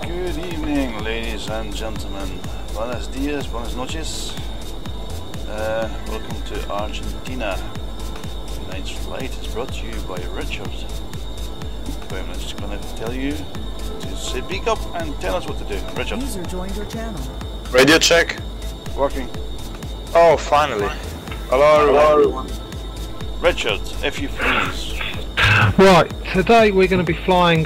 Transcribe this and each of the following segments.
Good evening, ladies and gentlemen. Buenos dias, buenas noches. Welcome to Argentina. Tonight's flight is brought to you by Richard. I'm just going to tell you to speak up and tell us what to do. Richard. User joined your channel. Radio check. Working. Oh, finally. Hello everyone. Richard, if you please. Right, today we're going to be flying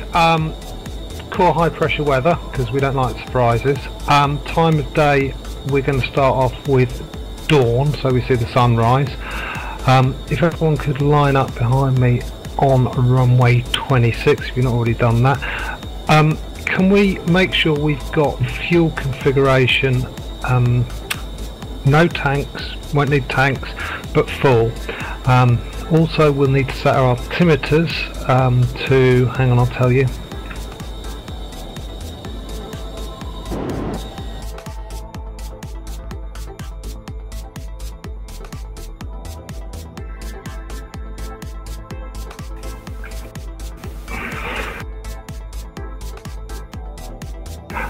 core high pressure weather because we don't like surprises. Time of day, we're going to start off with dawn, so we see the sunrise. If everyone could line up behind me on runway 26, if you've not already done that. Can we make sure we've got fuel configuration, no tanks, won't need tanks, but full. Also we'll need to set our altimeters to, hang on, I'll tell you.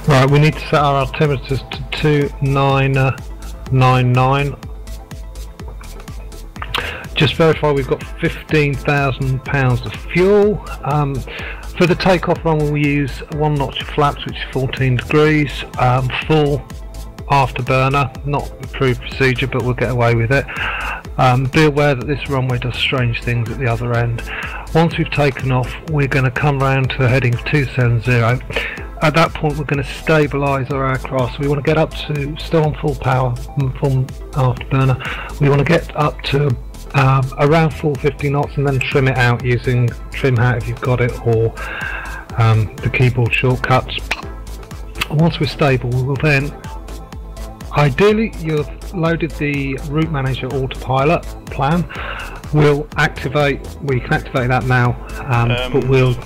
Right, we need to set our altimeters to 2999. Just verify we've got £15,000 of fuel. For the takeoff run we'll use 1 notch of flaps, which is 14 degrees, full afterburner, not approved procedure but we'll get away with it. Be aware that this runway does strange things at the other end. Once we've taken off we're going to come round to a heading of 270. At that point we're going to stabilise our aircraft, so we want to get up to, still on full power, full afterburner, we want to get up to around 450 knots and then trim it out using trim hat if you've got it, or the keyboard shortcuts. Once we're stable we will then, ideally you've loaded the route manager autopilot plan, we can activate that now, but we'll...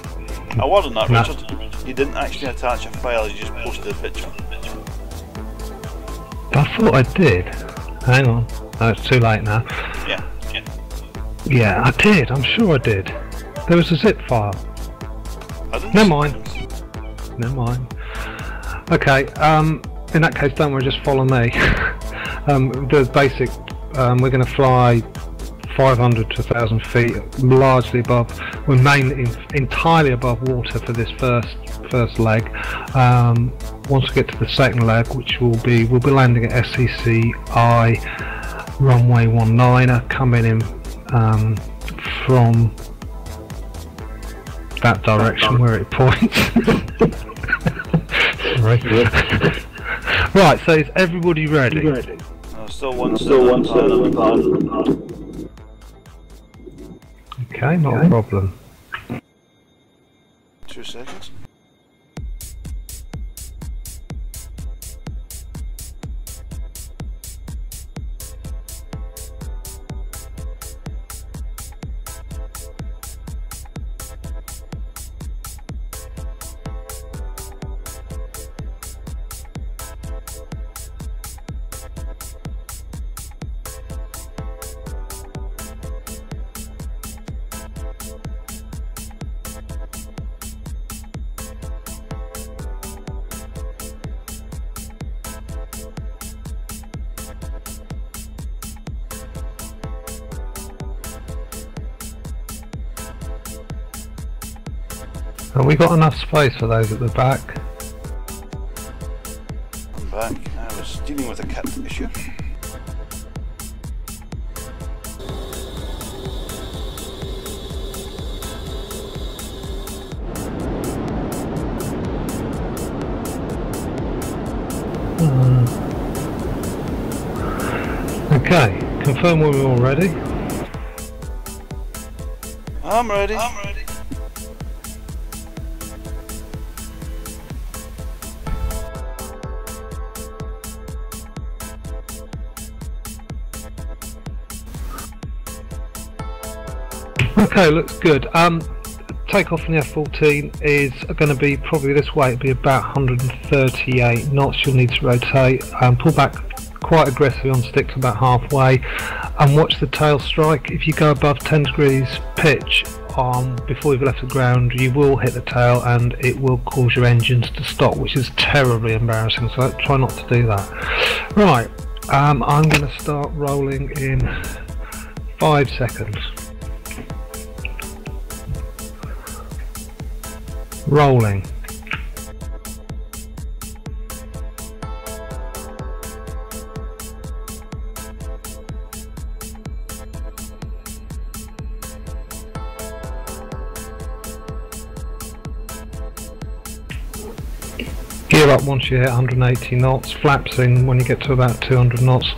I wasn't that, Richard. You didn't actually attach a file, you just posted a picture. I thought I did. Hang on. No, it's too late now. Yeah, I did. I'm sure I did. There was a zip file. Never mind. Okay, in that case don't worry, just follow me. The basic, we're going to fly 500 to 1,000 feet, largely above, we're mainly entirely above water for this first leg. Once we get to the second leg, which we'll be landing at SCCI runway 19er, coming in from that direction where it points. Sorry. Right, so is everybody ready? No, still one. Okay, not a problem. 2 seconds. Have we got enough space for those at the back? I'm back. I was dealing with a cat issue. Okay, confirm when we're all ready. I'm ready. Okay, looks good. Takeoff from the F-14 is going to be probably this way. It'll be about 138 knots. You'll need to rotate, pull back quite aggressively on stick to about halfway, and watch the tail strike. If you go above 10 degrees pitch before you've left the ground, you will hit the tail and it will cause your engines to stop, which is terribly embarrassing, so try not to do that. Right, I'm going to start rolling in 5 seconds. Rolling. Gear up once you hit 180 knots, flaps in when you get to about 200 knots.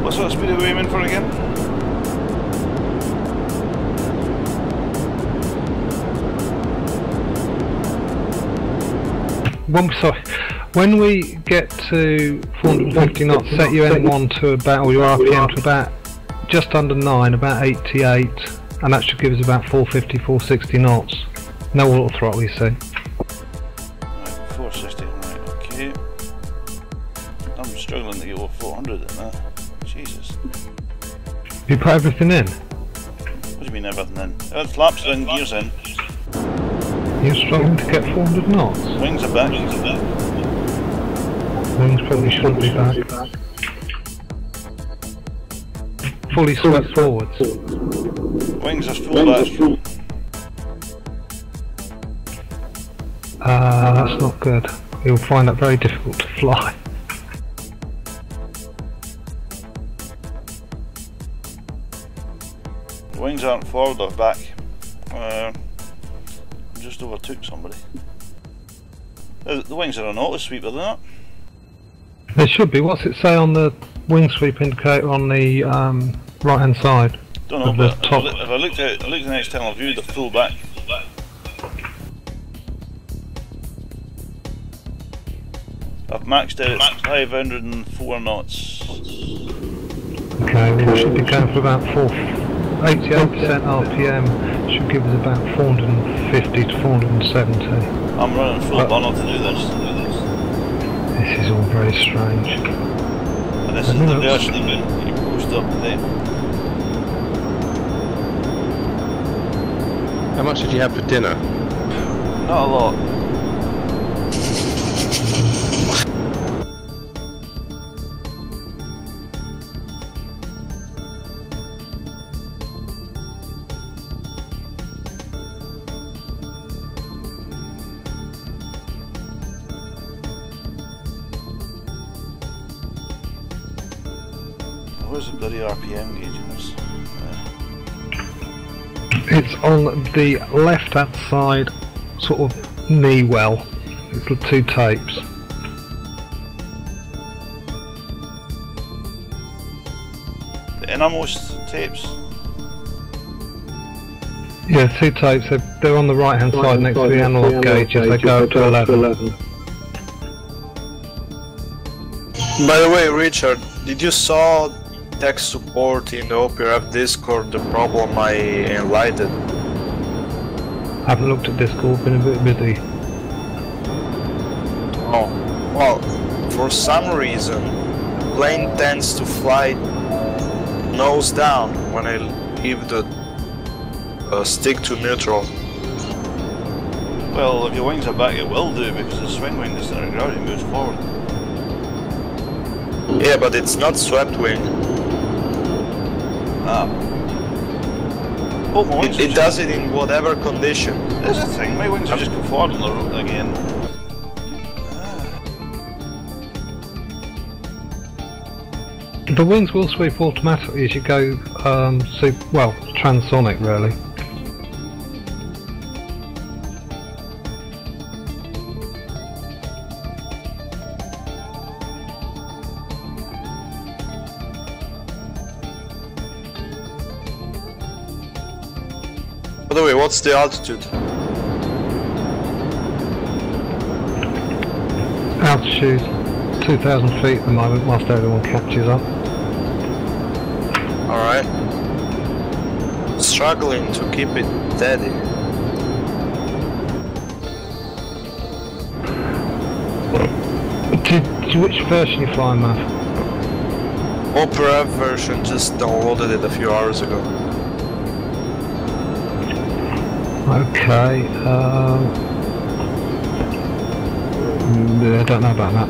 What sort of speed are we aiming for again? When we get to 450 knots, set your N1 to about, or your RPM to about just under 9, about 88, and that should give us about 450, 460 knots. No auto throttle, you see. Right, 460, right, okay. I'm struggling to get over 400 in that. Jesus. You put everything in? What do you mean everything in? Flaps in, gears in. You're struggling to get 400 knots? Wings are back. Wings probably should be back. Fully swept forwards. Wings are full back. That's not good. You'll find that very difficult to fly. The wings aren't forward or back. I just overtook somebody. The wings are on auto sweep, are they not? They should be. What's it say on the wing sweep indicator on the right hand side? Don't know, of but the top? if I looked at the external view, they're full back. I've maxed out at 504 knots. Okay, we should be going for about 88% RPM, should give us about 450 to 470. I'm running full bundle to do this. This is all very strange. And this is the version you post up today. How much did you have for dinner? Not a lot. Where's the bloody RPM gauge in this? It's on the left hand side, sort of knee well. It's the 2 tapes. The innermost tapes? Yeah, 2 tapes. They're on the right hand side next to the analog gauges. They go up to 11. By the way, Richard, did you saw tech support in the OPRF Discord the problem I enlightened? I haven't looked at Discord, been a bit busy. Oh, well, for some reason, the plane tends to fly nose down when I leave the stick to neutral. Well, if your wings are back, it will do because the swing wing is center of gravity moves forward. Yeah, but it's not swept wing. Ah. Oh, my wings It does it in whatever condition. There's a thing, my wings are just go forward on the road again. The wings will sweep automatically as you go, well, transonic really. By the way, what's the altitude? Altitude 2,000 feet at the moment whilst everyone catches up. Alright. Struggling to keep it steady. Which version you flying, Matt? Opera version, just downloaded it a few hours ago. Okay, I don't know about that.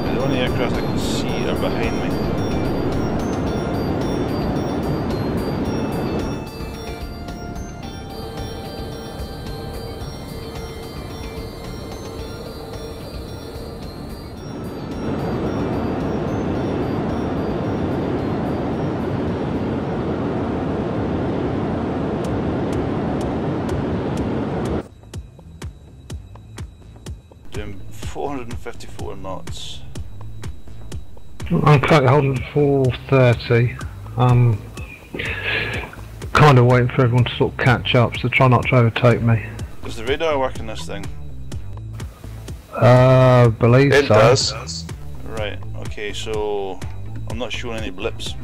The only aircraft I can see are behind me. Doing 454 knots. I'm currently holding 430. Kind of waiting for everyone to sort of catch up, so try not to overtake me. Does the radar work in this thing? Believe It so. does. Right, okay, so I'm not showing any blips.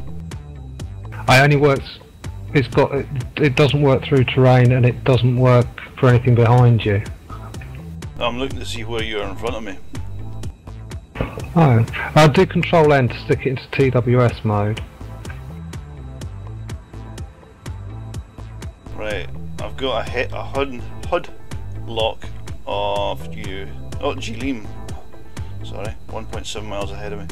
I only works. It's got. It doesn't work through terrain, and it doesn't work for anything behind you. I'm looking to see where you are in front of me. Oh, I'll do Control N to stick it into TWS mode. Right, I've got a HUD lock of you. Oh, G-Leam. Sorry, 1.7 miles ahead of me.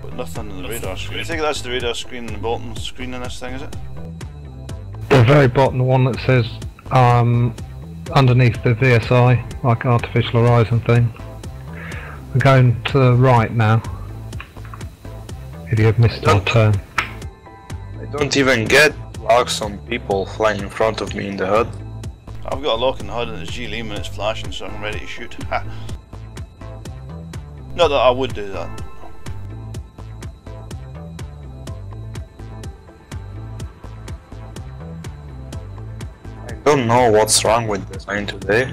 But nothing on the radar screen. I think that's the radar screen and the bottom screen in this thing, is it? The very bottom, the one that says underneath the VSI, like Artificial Horizon thing. We're going to the right now. If you have missed our turn. I don't even get locks on people flying in front of me in the HUD. I've got a lock in the HUD and it's G-Leam and it's flashing, so I'm ready to shoot. Ha. Not that I would do that. I don't know what's wrong with this plane today.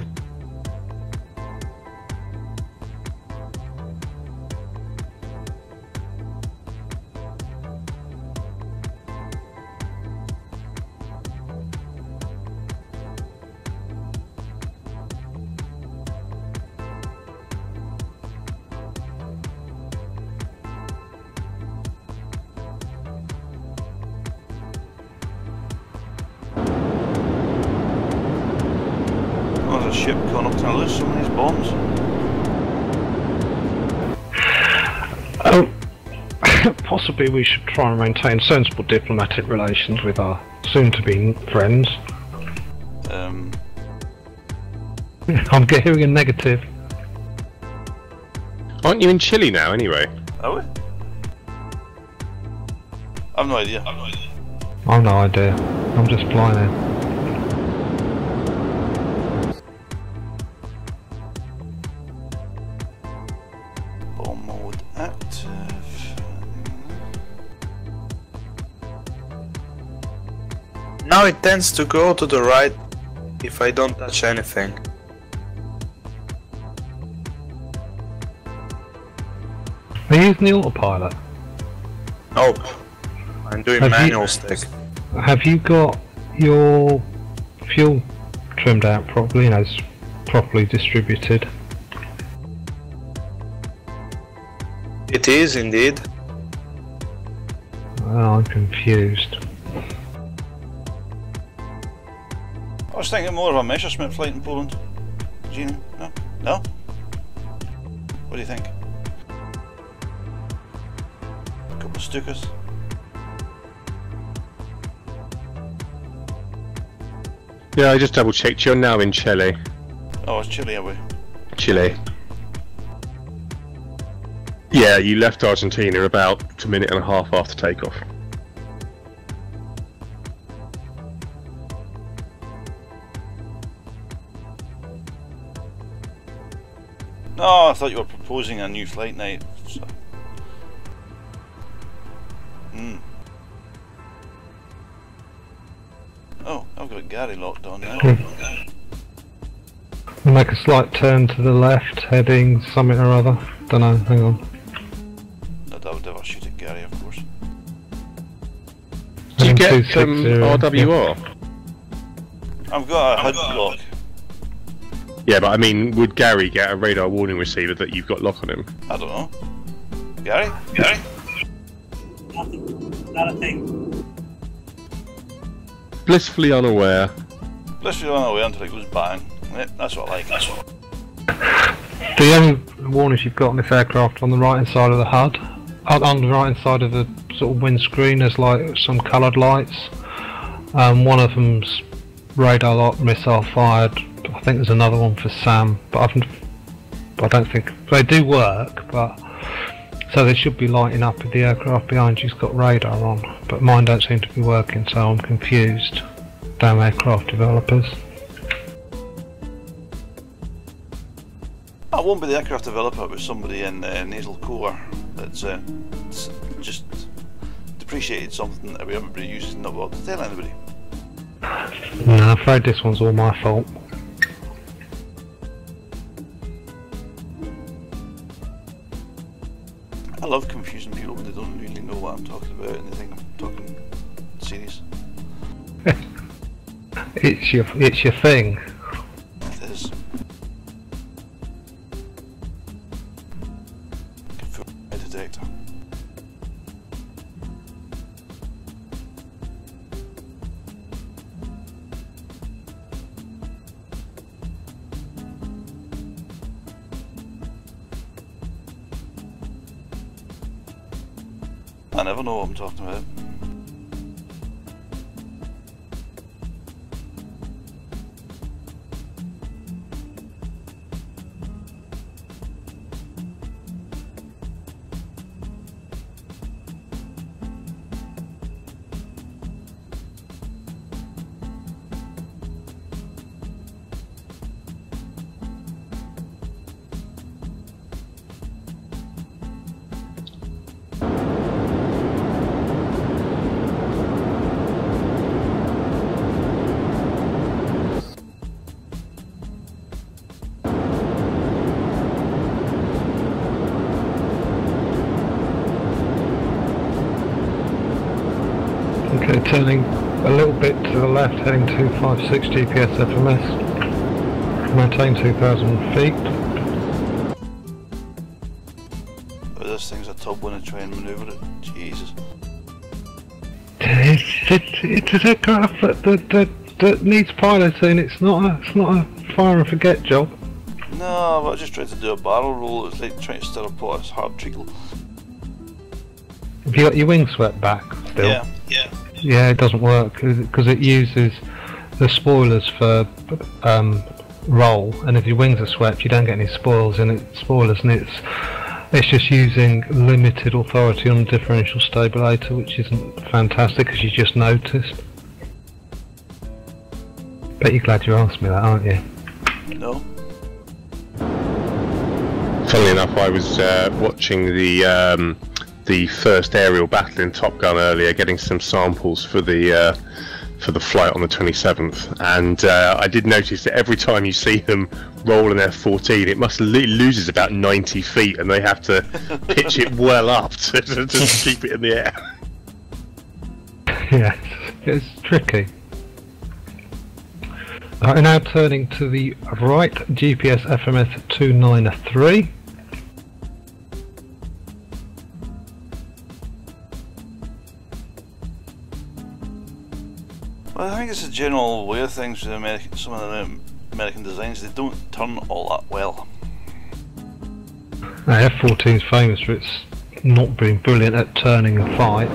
There's a ship coming up. Can I lose some of these bombs? Possibly we should try and maintain sensible diplomatic relations with our soon-to-be friends. I'm hearing a negative. Aren't you in Chile now, anyway? Are we? I've no idea. I've no idea. I'm just flying in. Bomb mode active. Now it tends to go to the right if I don't touch anything. Are you using the autopilot? Nope. I'm doing Have you- manual stick. Have you got your fuel trimmed out properly, you know, it's properly distributed? It is indeed. Oh, I'm confused. I was thinking more of a Messerschmitt flight in Poland. Gene? No? No? What do you think? A couple of Stukas? Yeah, I just double checked. You're now in Chile. Oh, it's Chile, are we? Chile. Yeah, you left Argentina about a minute and a half after takeoff. No, I thought you were proposing a new flight night. So. Oh, I've got Gary locked on now. We'll make a slight turn to the left, heading something or other. Don't know, hang on. No, I would never shoot at Gary, of course. Do you get 260, RWR? I've got a HUD lock. Yeah, but I mean, would Gary get a radar warning receiver that you've got lock on him? I don't know. Gary? Gary? Nothing. Not a thing. Blissfully unaware. Blissfully unaware until it goes bang. Yep, that's what I like. That's what. The only warnings you've got on this aircraft on the right hand side of the HUD, on the right hand side of the sort of windscreen, there's like some coloured lights. One of them's radar lock, missile fired. I think there's another one for Sam, but I don't think they do work. But so they should be lighting up if the aircraft behind you's got radar on. But mine don't seem to be working, so I'm confused. Damn aircraft developers. I won't be the aircraft developer, but somebody in Nasal Core that's just depreciated something that everybody uses and not able to tell anybody. No, I'm afraid this one's all my fault. I love confusing people when they don't really know what I'm talking about and they think I'm talking serious. It's your thing. It is. Lie detector. I never know what I'm talking about. Okay, turning a little bit to the left, heading 256 GPS FMS. Maintain 2,000 feet. Oh, this thing's a tub when I try and manoeuvre it. Jesus. It's an aircraft that needs piloting. It's not a fire and forget job. No, but I just tried to do a barrel roll. It's like trying to stir a pot of hard treacle. Have you got your wing swept back still? Yeah, yeah. Yeah, it doesn't work because it uses the spoilers for roll, and if your wings are swept, you don't get any spoilers, and it's just using limited authority on the differential stabilator, which isn't fantastic because you just noticed. Bet you're glad you asked me that, aren't you? No. Funnily enough, I was watching the first aerial battle in Top Gun earlier, getting some samples for the flight on the 27th, and I did notice that every time you see them roll an F-14, it loses about 90 feet, and they have to pitch it well up to keep it in the air. Yeah, it's tricky. We're now turning to the right, GPS FMS 293. Well, I think it's a general way of things with some of the American designs. They don't turn all that well. F-14 is famous for its not being brilliant at turning in fights.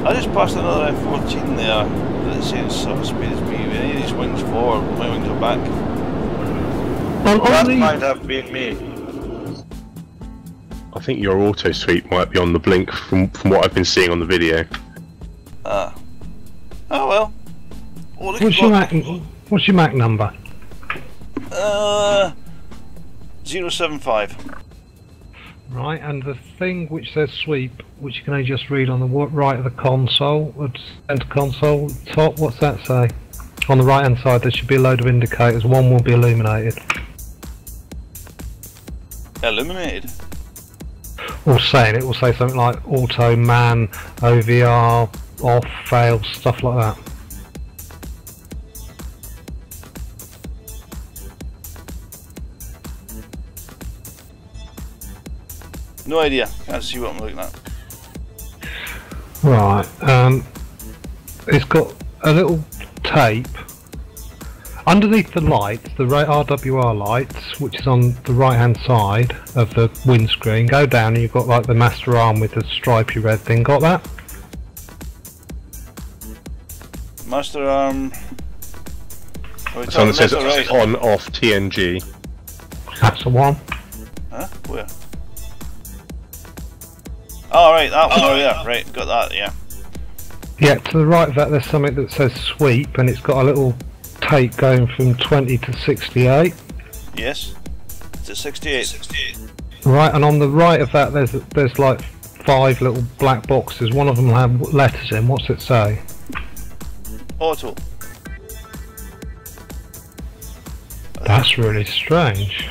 I just passed another F-14 there at the same sort of speed as me. When any of these wings forward, my wings are back. That might have been me. I think your auto sweep might be on the blink from what I've been seeing on the video. Ah. Oh well. What's your Mac number? 075. Right, and the thing which says sweep, which you can only just read on the right of the console, the centre console, top, what's that say? On the right hand side there should be a load of indicators, one will be illuminated. Illuminated? Or saying it will say something like auto, man, OVR, off, failed, stuff like that. No idea, can't see what I'm looking at. Right, it's got a little tape underneath the lights, the RWR lights, which is on the right hand side of the windscreen. Go down and you've got like the master arm with the stripy red thing, got that? Master arm... So it says on, off, TNG. That's the one. Huh? Where? Oh right, that one, oh yeah, right, got that, yeah. Yeah, to the right of that there's something that says sweep and it's got a little tape going from 20 to 68. Yes. It's at 68. Right, and on the right of that there's like 5 little black boxes. One of them will have letters in. What's it say? Auto. That's really strange.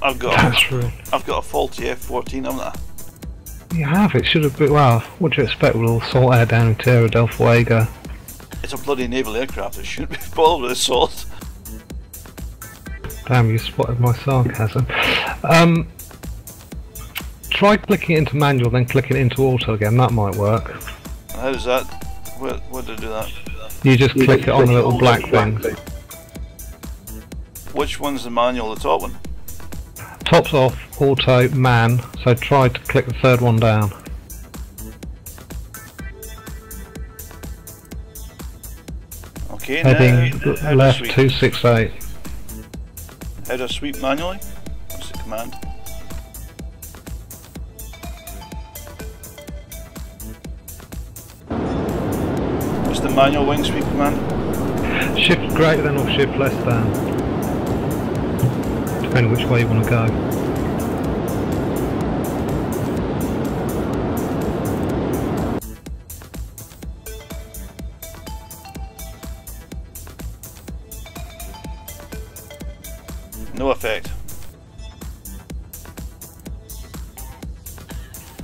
I've got a faulty F14, haven't I? You have, it should have been, well, what do you expect with all the salt air down in Tierra del Fuego? It's a bloody naval aircraft, it shouldn't be bothered with salt. Damn, you spotted my sarcasm. Try clicking it into manual, then clicking it into auto again, that might work. How does that, where do I do that? You just click it on the little black thing. Which one's the manual, the top one? Top's off, auto, man, so try to click the third one down. Okay, heading now, left 268. How do I sweep manually? What's the command? What's the manual wing sweep command? Shift greater than or shift less than. Depending which way you want to go. No effect.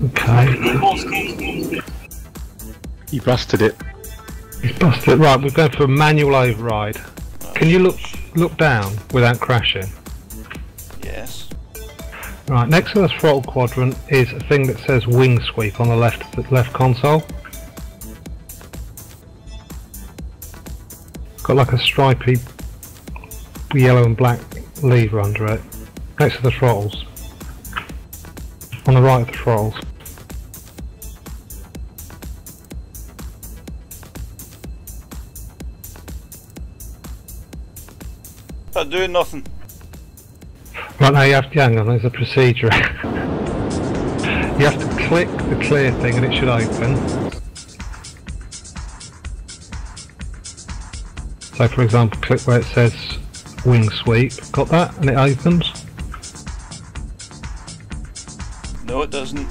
Okay. You busted it. He's busted it. Right, we're going for a manual override. Can you look down without crashing? Yes. Right, next to the throttle quadrant is a thing that says wing sweep on the left console. Got like a stripy yellow and black lever under it. Next to the throttles. On the right of the throttles. Not doing nothing. Right, now you have to, hang on, there's a procedure. You have to click the clear thing and it should open. So for example, click where it says wing sweep, got that? And it opens. No, it doesn't.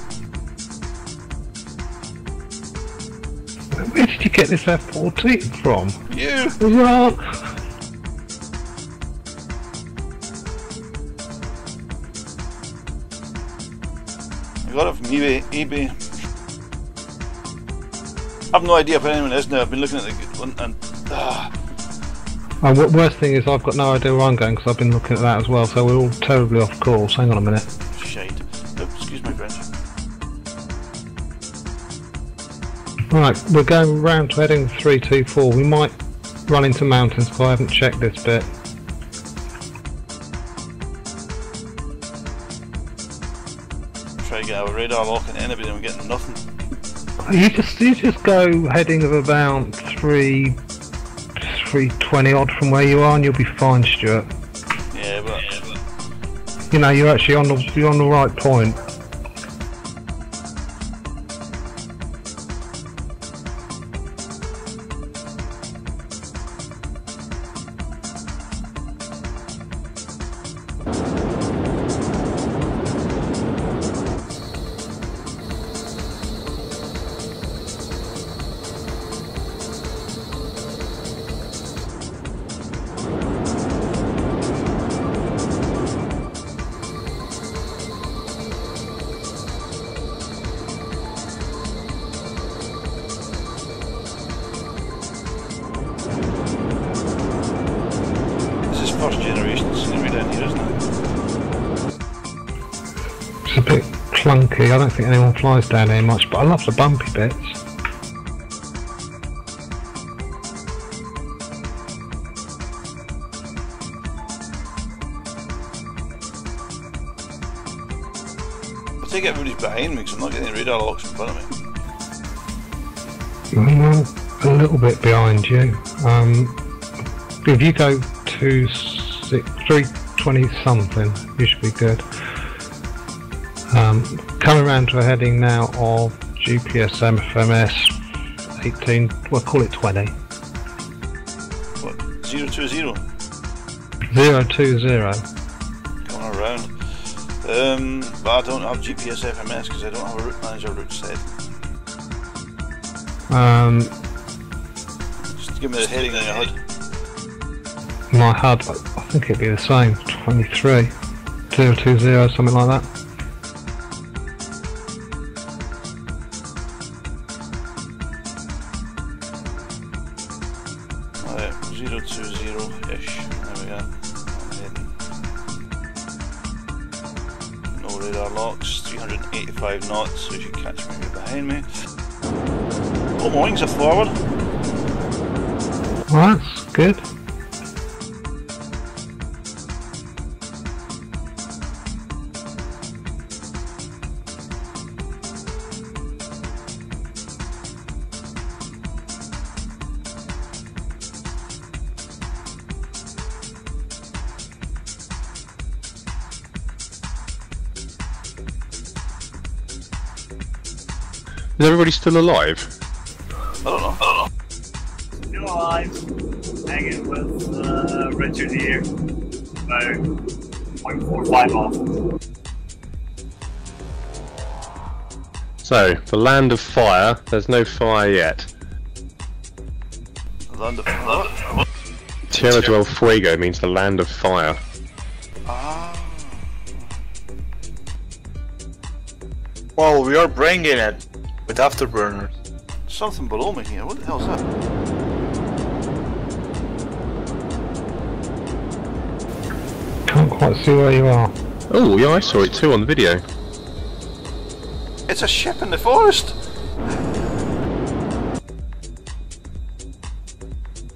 Where did you get this F14 from? You! Right. I got it from eBay. I've no idea if anyone is now. I've been looking at the good one and And what worst thing is I've got no idea where I'm going because I've been looking at that as well, so we're all terribly off course. Hang on a minute. shite. Oh, excuse my French. Right, we're going round to heading 324. We might run into mountains because I haven't checked this bit. Try to get our radar locking in, but we're getting nothing. You just go heading of about 320 odd from where you are and you'll be fine, Stuart. Yeah, but You know, you're actually on the right point. It's a bit clunky. I don't think anyone flies down here much, but I love the bumpy bits. I take it everybody's behind me because I'm not getting any radar locks in front of me. Well, a little bit behind you. If you go to 320 something, you should be good. Coming around to a heading now of GPS MFMS 18, we'll call it 20. What? 020? 020. Going around. But I don't have GPS FMS because I don't have a route manager route set. Just give me the heading on your HUD. My HUD, I think it'd be the same, 23. 020, something like that. Alright, 020-ish. There we go. I'm heading. No radar locks, 385 knots, so you should catch me right behind me. Oh, my wings are forward. Well, that's good. Is everybody still alive? I don't know. Still alive, hanging with Richard here, about 0.45 off. So, the land of fire, there's no fire yet. Land of what? Tierra del Fuego means the land of fire. Ah. Well, we are bringing it with afterburners. Something below me here. What the hell is that? Can't quite see where you are. Oh, yeah, I saw it too on the video. It's a ship in the forest.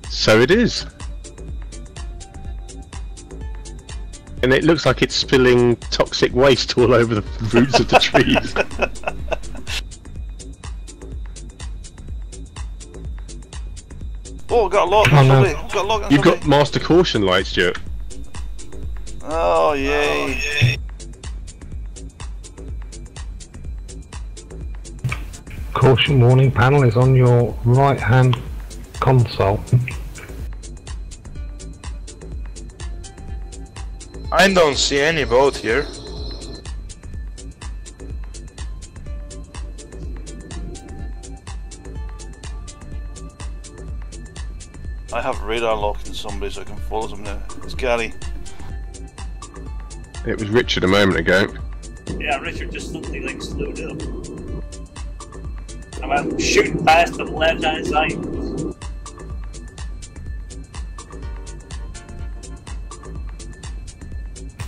So it is. And it looks like it's spilling toxic waste all over the roots of the trees. Oh, got a lock. Oh, no. Got a lock on You've somebody. got master caution lights, Stuart. Oh, yay. Caution warning panel is on your right hand console. I don't see any boat here. I have radar locking somebody so I can follow them now. It's Gary. It was Richard a moment ago. Yeah, Richard just suddenly like slowed up. I went shooting past on the left hand side.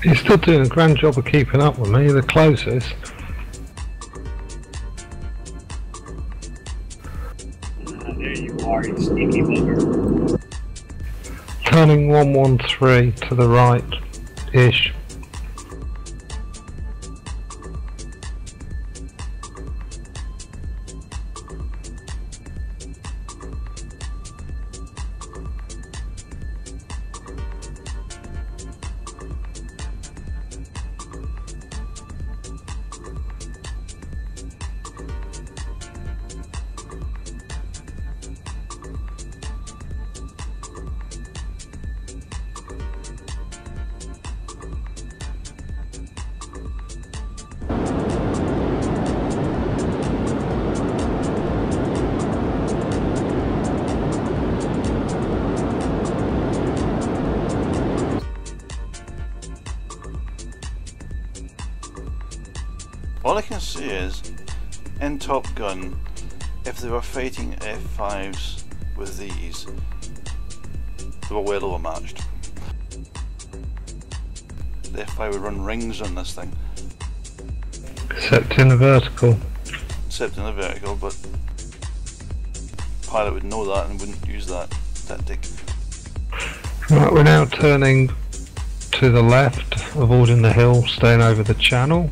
You're still doing a grand job of keeping up with me, you're the closest. There you are, you sneaky bugger. Turning 113 to the right-ish. All I can say is, in Top Gun, if they were fighting F5s with these, they were well overmatched. The F5 would run rings on this thing. Except in the vertical. Except in the vertical, but pilot would know that and wouldn't use that tactic. Right, we're now turning to the left, avoiding the hill, staying over the channel.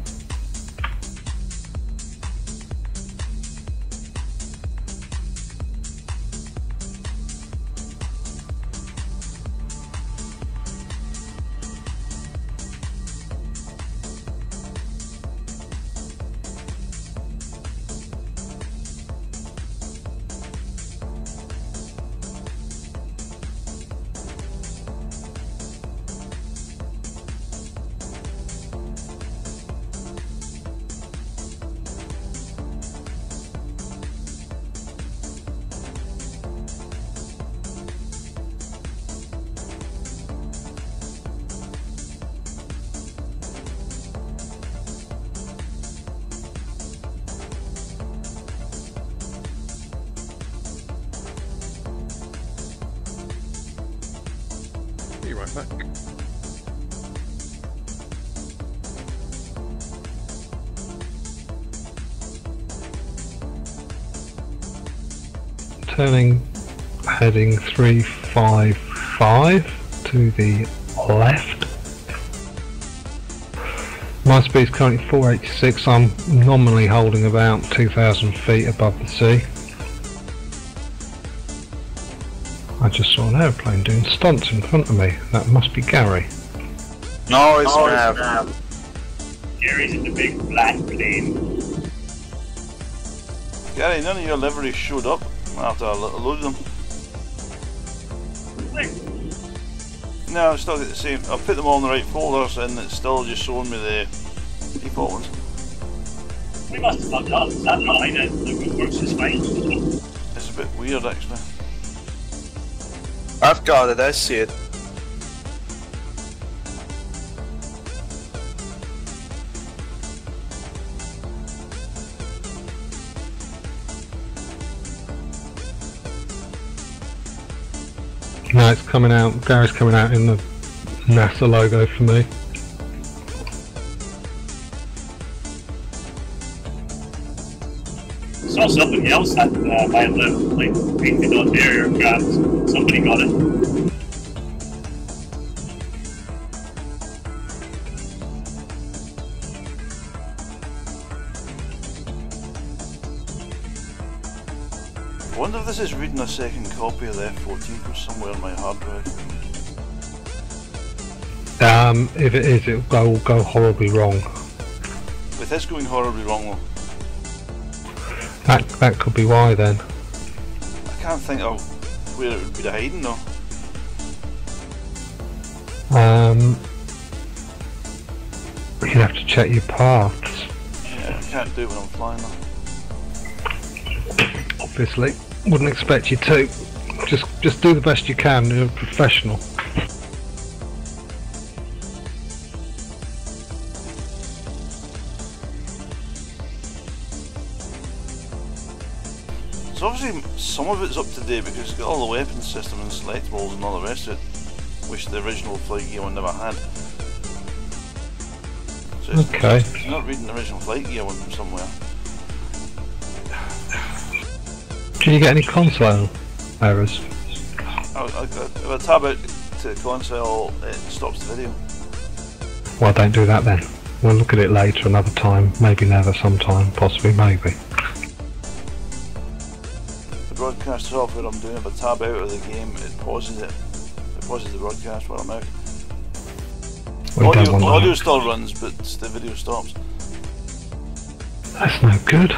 Be right back. Turning, heading 355 to the left. My speed is currently 486. I'm nominally holding about 2,000 feet above the sea. I just saw an aeroplane doing stunts in front of me. That must be Gary. No, it's Mav. Gary's in the big black plane. Gary, none of your liveries showed up after I loaded them. Where? No, I've still got the same. I've put them all in the right folders and it's still just showing me the default ones. We must have fucked up. That line that works is fine. It's a bit weird actually. I've got it, I see it. No, it's coming out. Gary's coming out in the NASA logo for me. Saw somebody else that might have left like painted on their aircraft. Somebody got it. I wonder if this is reading a second copy of the F-14 from somewhere on my hard drive. If it is, it'll go horribly wrong. With this going horribly wrong though, That could be why then. I can't think of where it would be hiding though. You'd have to check your paths. Yeah, I can't do it when I'm flying though. Obviously, wouldn't expect you to. Just do the best you can. You're a professional. So obviously some of it's up to date because it's got all the weapon system and selectables and all the rest of it, which the original FlightGear one never had. So it's, Okay. it's not reading the original FlightGear one from somewhere. Did you get any console errors? If I tab out to console, it stops the video. Well, don't do that then. We'll look at it later, another time, maybe never, sometime, possibly, maybe. The broadcast software I'm doing, if I tab out of the game, it pauses it. It pauses the broadcast while I'm out. We don't want Audio that. still runs, but the video stops. That's no good.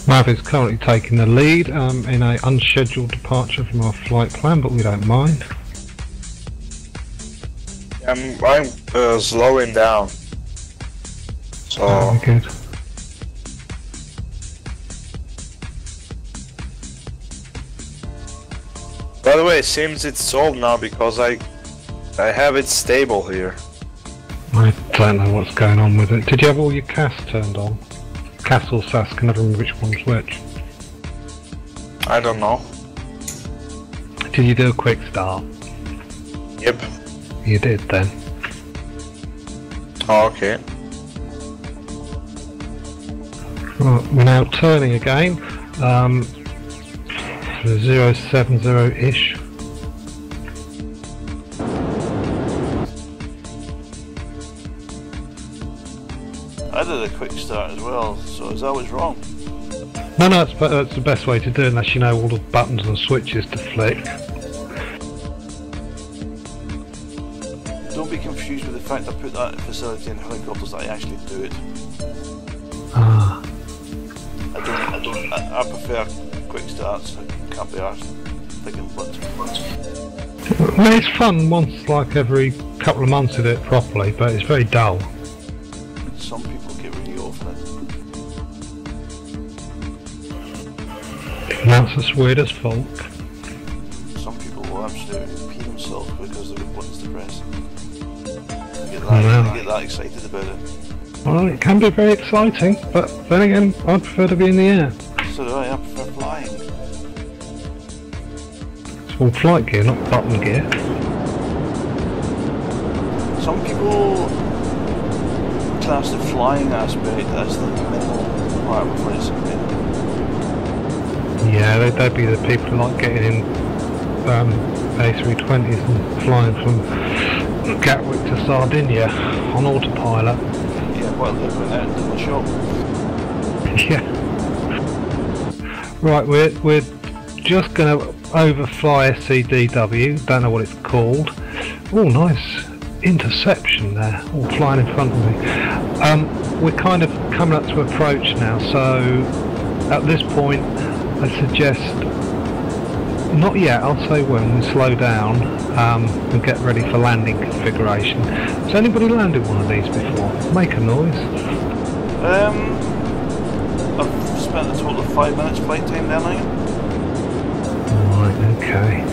Mav is currently taking the lead in a unscheduled departure from our flight plan, but we don't mind. I'm slowing down. So Very good. by the way, it seems it's solved now because I have it stable here. I don't know what's going on with it. Did you have all your CAS turned on? CAS or SAS, can never remember which one's which. I don't know. Did you do a quick start? Yep. You did then. Oh, okay. Right, we're now turning again. 070-ish. I did a quick start as well, so is that what's wrong? No, that's the best way to do it, unless you know all the buttons and switches to flick. Don't be confused with the fact I put that facility in helicopters that I actually do it. Ah. I prefer quick starts. I can't be arsed thinking what to. I mean, it's fun once, like every couple of months to do it properly, but it's very dull. Some people get really off on it. And that's as weird as folk. Some people will absolutely pee themselves because they've got buttons to press. They get that excited about it. Well, it can be very exciting, but then again, I prefer to be in the air. So do I prefer flying. It's all flight gear, not button gear. Some people class the flying aspect as the minimal part of a flight simulator. Yeah, they'd be the people who like getting in A320s and flying from Gatwick to Sardinia on autopilot. Yeah, well, they're going out into the shop. Yeah. Right, we're just going to overfly SCDW. Don't know what it's called. Oh, nice interception there, all flying in front of me. We're kind of coming up to approach now, so at this point I suggest, not yet, I'll say when we slow down and get ready for landing configuration. Has anybody landed one of these before? Make a noise. I've spent a total of 5 minutes flight time down there. Right, okay.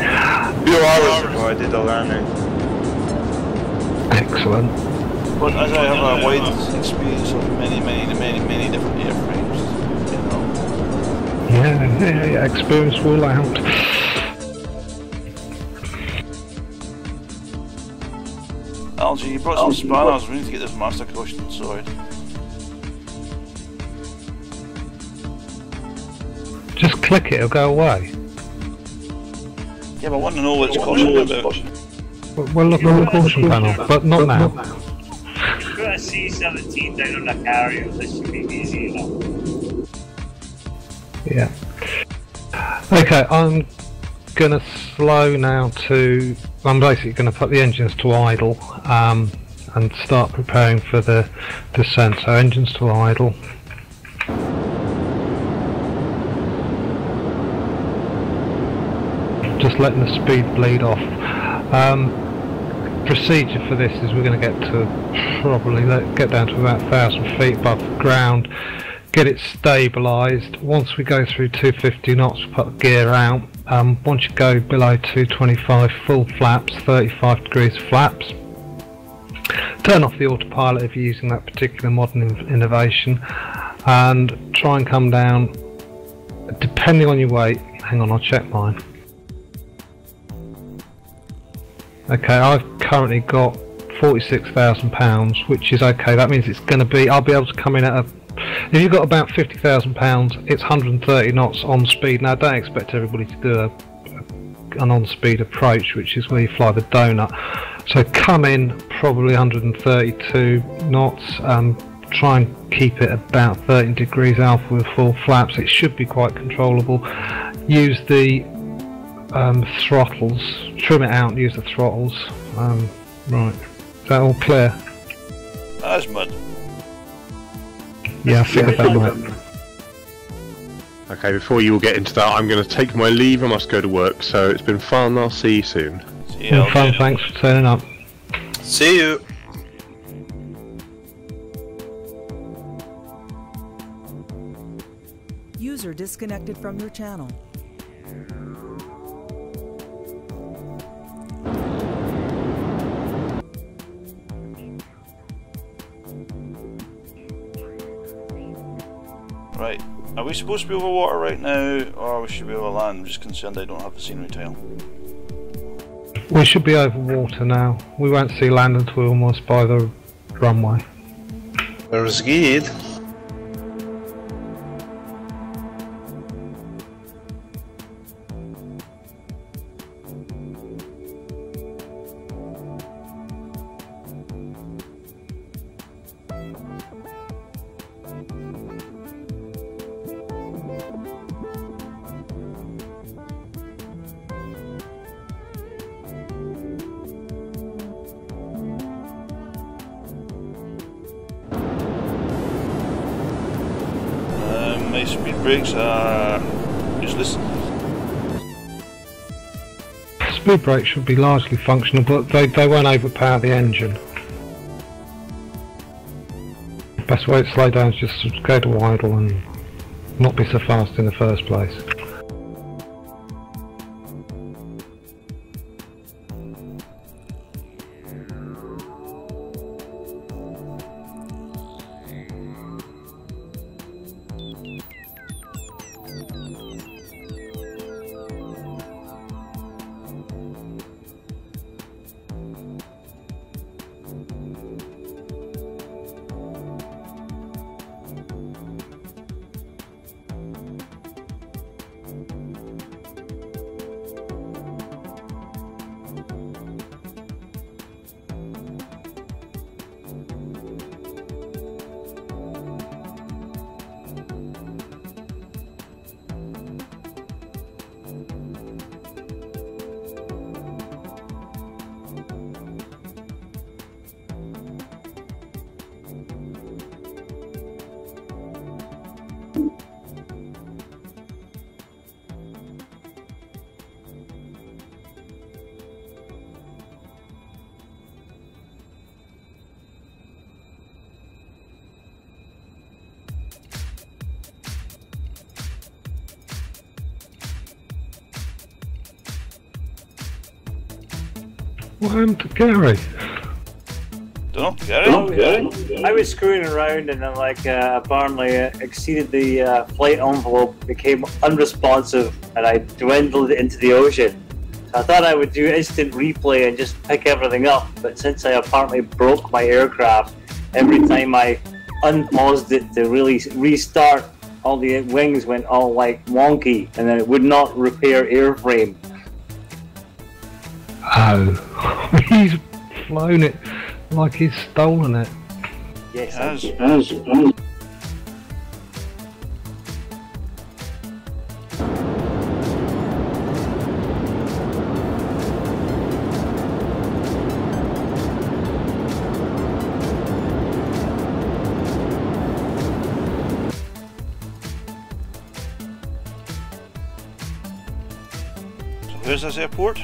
Few hours ago I did a landing. Excellent. But as I have a wide experience of many different airframes, you know. Yeah, experience will out. Algie, you brought some spanners. We need to get this master caution sorted. Just click it, it'll go away. Yeah, but I want to know what it's caution about. We'll look on the caution panel, but not now. Got a C-17 down on a carrier, this should be easy enough. Yeah. Okay, I'm gonna slow now to. I'm basically gonna put the engines to idle and start preparing for the descent. So engines to idle. Just letting the speed bleed off. Procedure for this is we're going to get to probably get down to about 1,000 feet above ground, get it stabilised. Once we go through 250 knots, we'll put gear out. Once you go below 225, full flaps, 35 degrees flaps. Turn off the autopilot if you're using that particular modern innovation, and try and come down, depending on your weight. Hang on, I'll check mine. Okay, I've currently got 46,000 pounds, which is okay. That means it's going to be, I'll be able to come in at a, if you've got about 50,000 pounds, it's 130 knots on speed. Now, don't expect everybody to do an on-speed approach, which is where you fly the donut. So come in probably 132 knots, try and keep it about 13 degrees alpha with full flaps. It should be quite controllable. Use the throttles, trim it out and use the throttles. Right, is that all clear? That's mud. Yeah, I figured that might. Okay, before you all get into that, I'm going to take my leave. I must go to work, so it's been fun. I'll see you soon. See you, Fun, thanks for turning up. See you. User disconnected from your channel. Right, are we supposed to be over water right now, or we should be over land? I'm just concerned I don't have the scenery tile. We should be over water now. We won't see land until we're almost by the runway. There's good. My speed brakes are useless. Speed brakes should be largely functional, but they won't overpower the engine. Best way to slow down is just go to idle and not be so fast in the first place. What happened to Gary? Don't know, Gary? Oh, I was screwing around and then apparently exceeded the flight envelope, became unresponsive, and I dwindled into the ocean. So I thought I would do instant replay and just pick everything up, but since I apparently broke my aircraft, every time I unpaused it to really restart, all the wings went all like wonky, and then it would not repair airframe. Oh, he's flown it like he's stolen it. Yes, So where's this airport?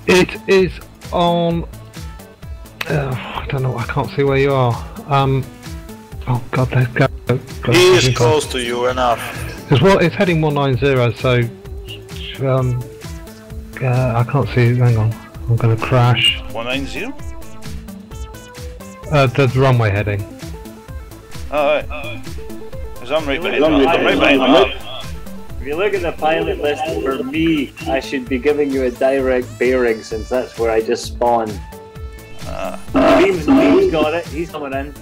It is on. I don't know. I can't see where you are. Oh God, there's go. He is close to you enough. It's heading 190. So I can't see. Hang on. I'm going to crash. 190? The runway heading. Alright. Because I'm right behind the map. If you look at the pilot list for me, I should be giving you a direct bearing since that's where I just spawned. Beam's got it, he's coming in.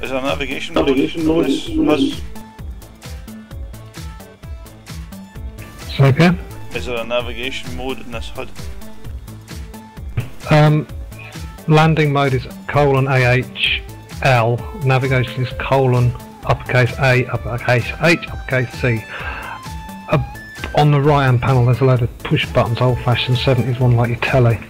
Is there a navigation mode? So again? Is there a navigation mode in this HUD? Landing mode is :AHL. Navigation is uppercase A, uppercase H, uppercase C. On the right hand panel there's a load of push buttons, old fashioned 70s one like your telly.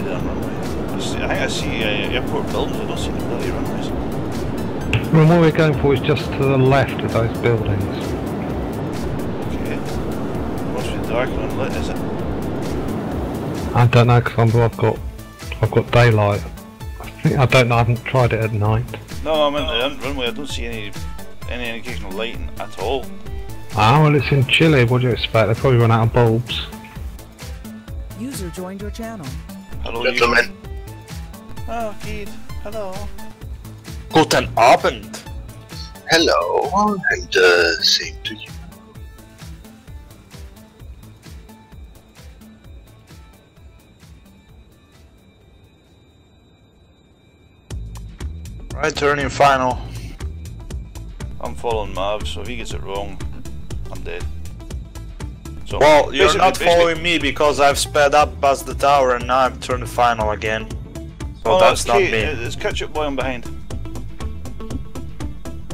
see that runway. I think I see airport buildings, I don't see the bloody runways. And what we're going for is just to the left of those buildings. Okay. Must be dark and unlit, is it? I don't know because I've got daylight. I don't know. I haven't tried it at night. No, I'm in the runway. I don't see any indication of lighting at all. Ah, well, it's in Chile. What do you expect? They probably run out of bulbs. User joined your channel. Hello, Gentlemen. Oh, Keith. Hello. Guten Abend. Hello, and same to you. Right turn in final. I'm following Mav, so if he gets it wrong, I'm dead. So, Well, you're basically- not following me because I've sped up past the tower and now I'm turned final again. So Oh, that's not okay, me. it's catch up boy, I'm behind.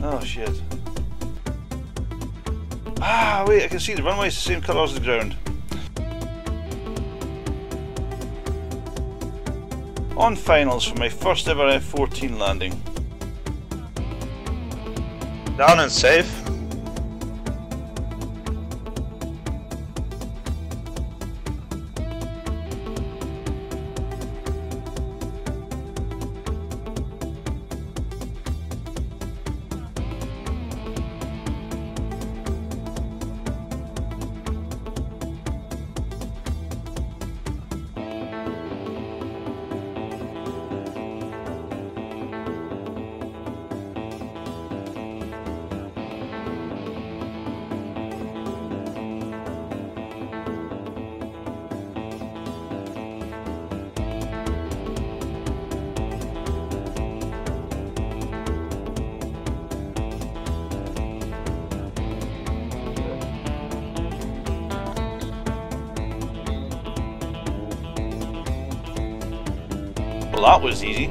Oh shit. Ah, wait, I can see the runway's the same colour as the ground. On finals for my first ever F-14 landing. Down and safe. Well, that was easy.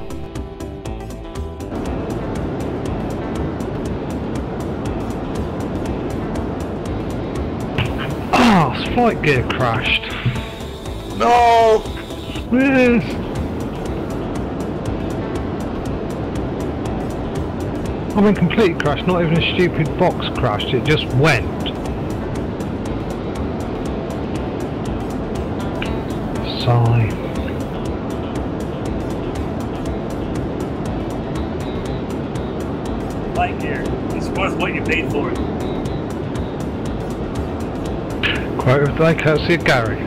Ah, FlightGear crashed. No! Yes. I mean, completely crashed. Not even a stupid box crashed. It just went. Sigh. FlightGear, it's worth what you paid for it. Quote of the day, courtesy of Gary.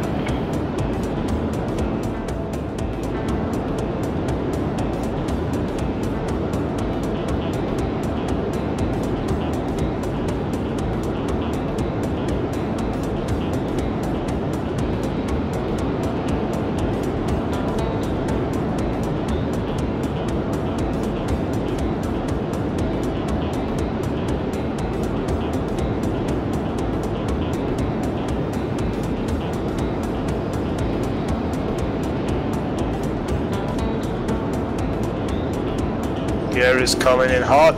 Gary's coming in hot.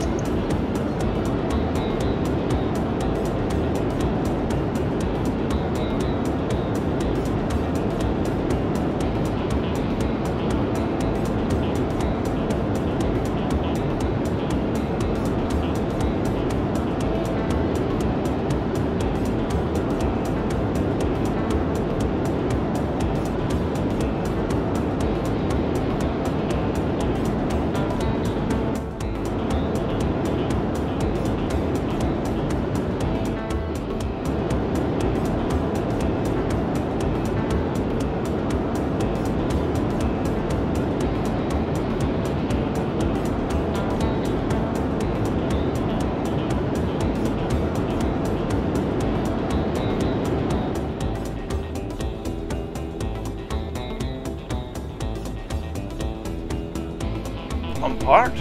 I'm parked.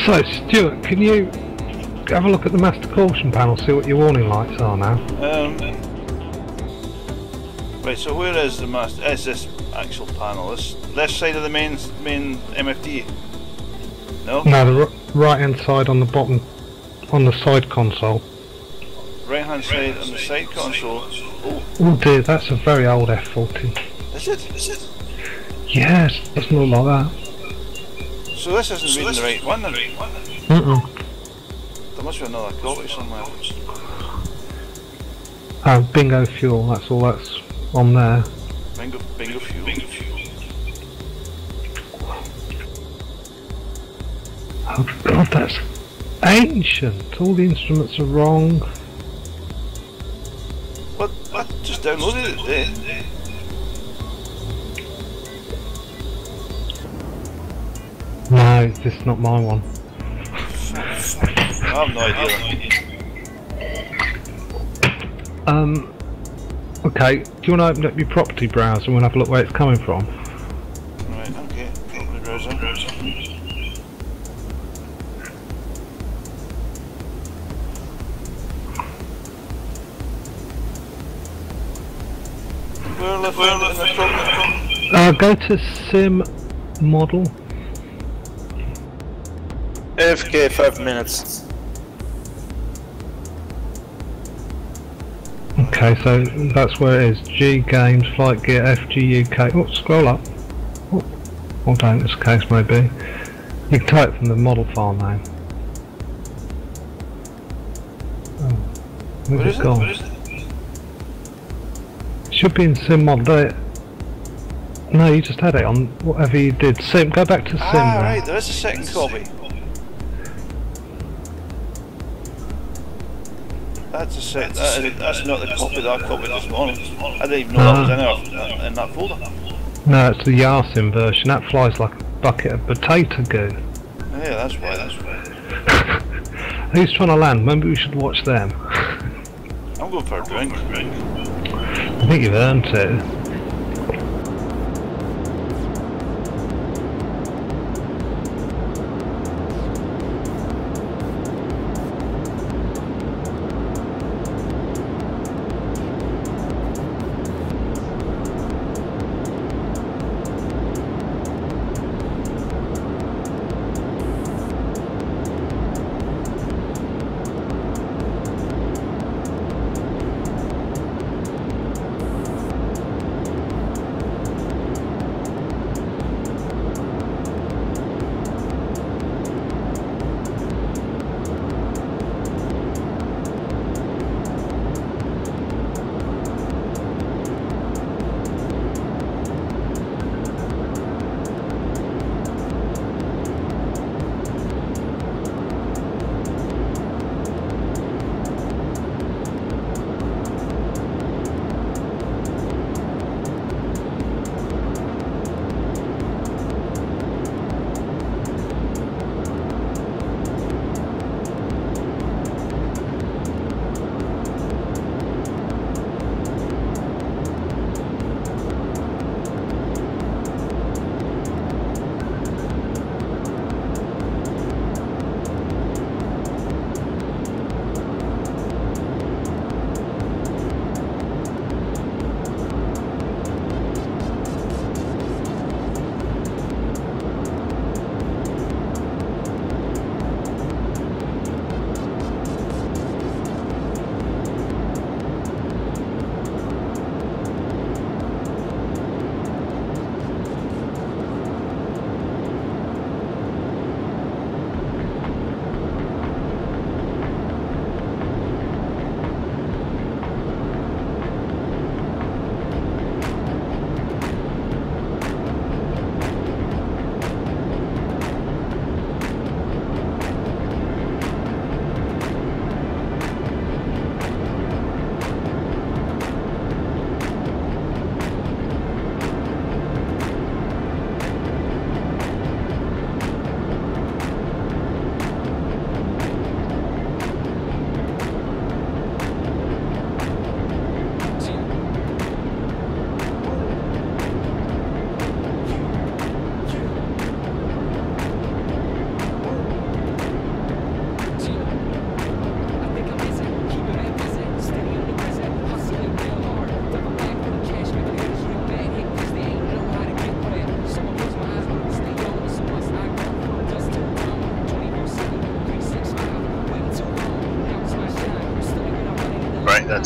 So, Stuart, can you have a look at the master caution panel, see what your warning lights are now? Right, so where is the master? Is this actual panel? This left side of the main MFD? No? No, the right hand side on the bottom, on the side console. Right hand side on the side console. Oh dear, that's a very old F40. Is it? Yes, doesn't look like that. So this isn't reading the right one then? There must be another copy somewhere. Oh, bingo fuel, that's all that's on there. Bingo fuel. Oh god, that's ancient. All the instruments are wrong. What? I just downloaded it there. No, this is not my one. I have no idea. Okay, do you want to open up your property browser and we'll have a look where it's coming from? Right, okay. Property browser. Where the property? Go to sim model. AFK 5 minutes. Okay, so that's where it is. G Games, FlightGear, FGUK. Oh, scroll up. Oh, or down, as the case may be. You can type from the model file name. Oh, where's it gone? What is it? It should be in sim model. No, you just had it on whatever you did. Sim, go back to sim. Ah, right, there is a second copy. That's a set. That's not the copy that I copied this morning. I didn't even know that was in that folder. No, it's the Yasin version. That flies like a bucket of potato goo. Yeah, that's why. Who's trying to land? Maybe we should watch them. I'm going for a drink. I think you've earned it.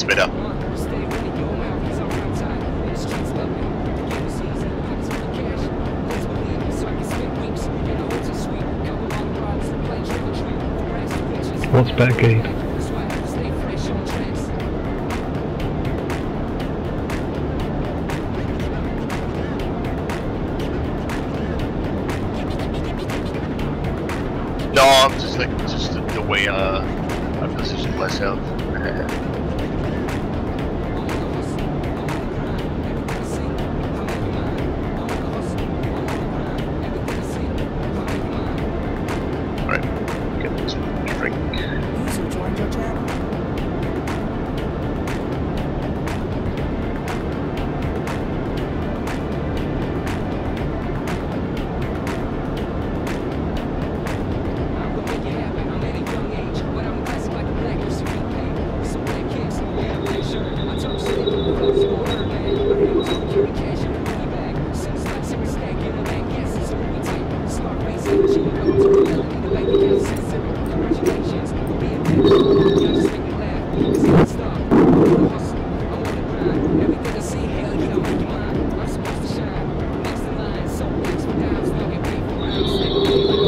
That's better. What's better, Keith? No, I'm just like the way I position myself. Alright, get this drink. User joined your channel.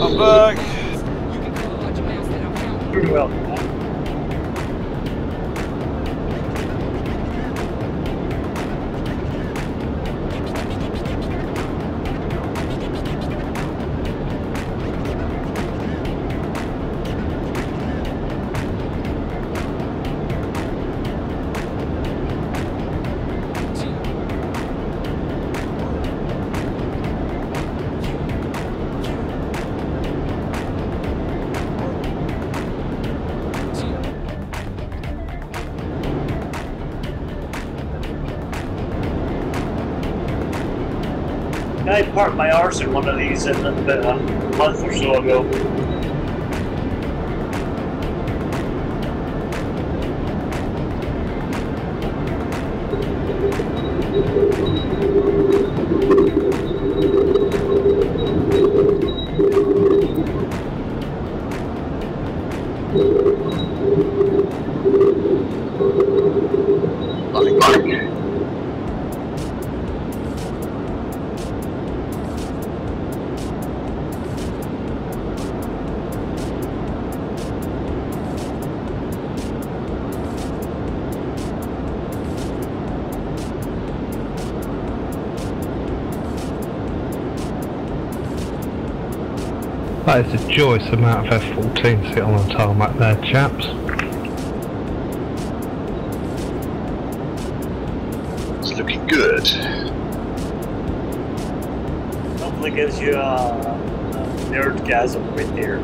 I'm back. Pretty well. I parked my arse in one of these about a month or so ago. Nothing back. That is a joyous amount of F-14 sitting on the tarmac there, chaps. It's looking good. Hopefully gives you a nerdgasm right there.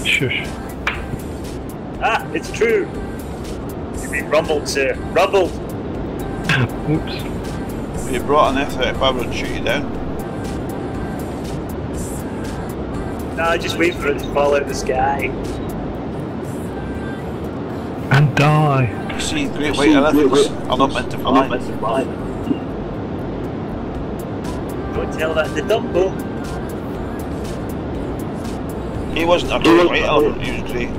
Shush. Ah, it's true! You've been rumbled, sir. Rumbled! Whoops. If you brought an F-35, I would shoot you down. Nah, just wait for it to fall out of the sky. And die. You see, great white elephants are not meant to fly. Don't tell that to Dumbo. He wasn't a great white elephant, he was grey.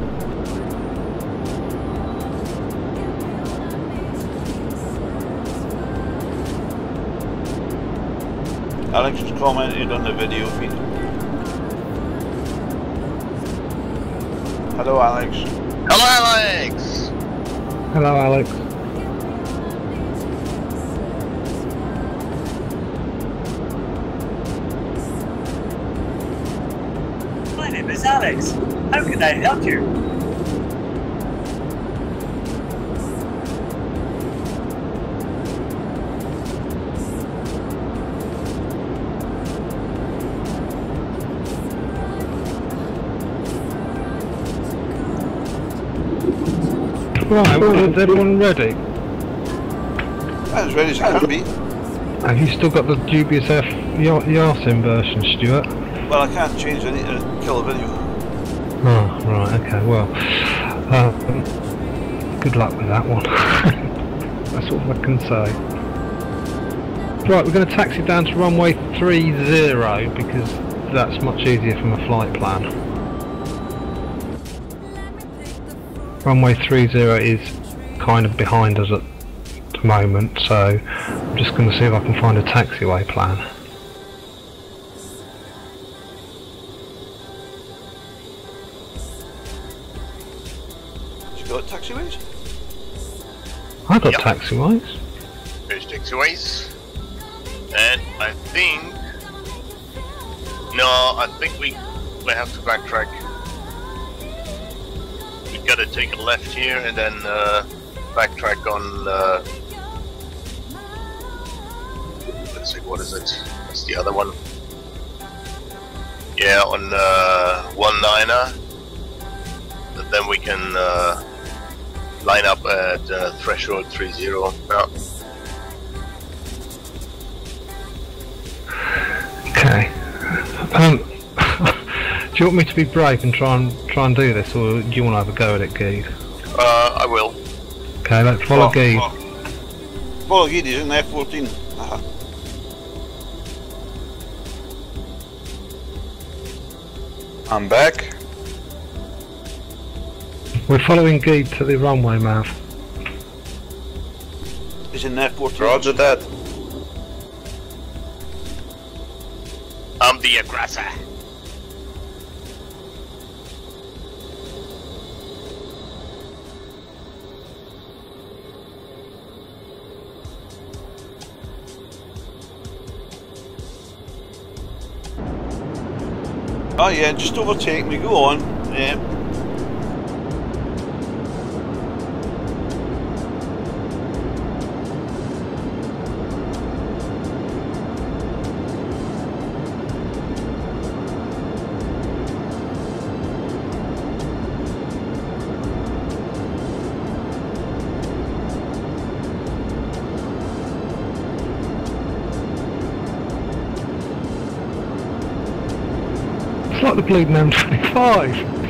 Alex has commented on the video feed. Hello, Alex. Hello, Alex! Hello, Alex. My name is Alex. How can I help you? Right, well, is everyone ready? As ready as it can be. Have you still got the dubious Yasin version, Stuart? Well, I can't change, I need to kill a video. Oh, right, okay, well, good luck with that one. That's all I can say. Right, we're going to taxi down to runway 30 because that's much easier from a flight plan. runway 30 is kind of behind us at the moment, so I'm just going to see if I can find a taxiway plan. You got taxiways? I got Yep. taxiways. There's taxiways. And I think... No, I think we have to backtrack. We gotta take a left here and then backtrack on... let's see, what is it? That's the other one. Yeah, on 19er. And then we can line up at threshold 30. Yeah. Okay. Do you want me to be brave and try and do this, or do you want to have a go at it, Geed? I will. Okay, let's follow Geed. Follow Geed, he's in F14. Aha. I'm back. We're following Geed to the runway, Mav. He's in F14. Roger that. I'm the aggressor. Oh yeah, just overtake me, go on. Yeah. It's like the bleeding M25.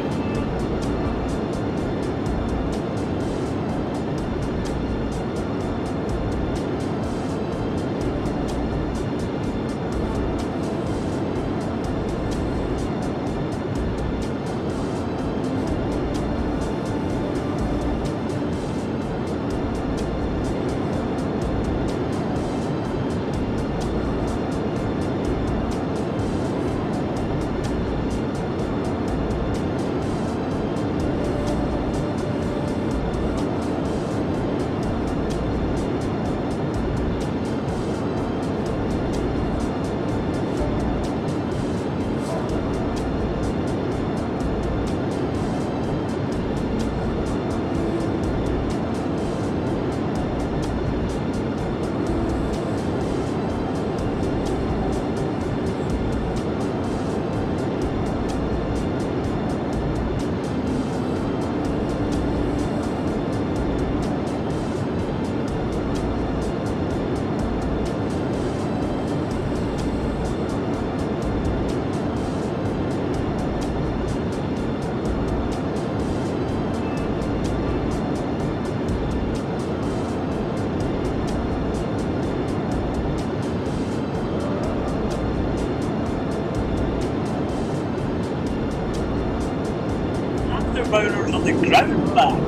Afterburners on the ground, man.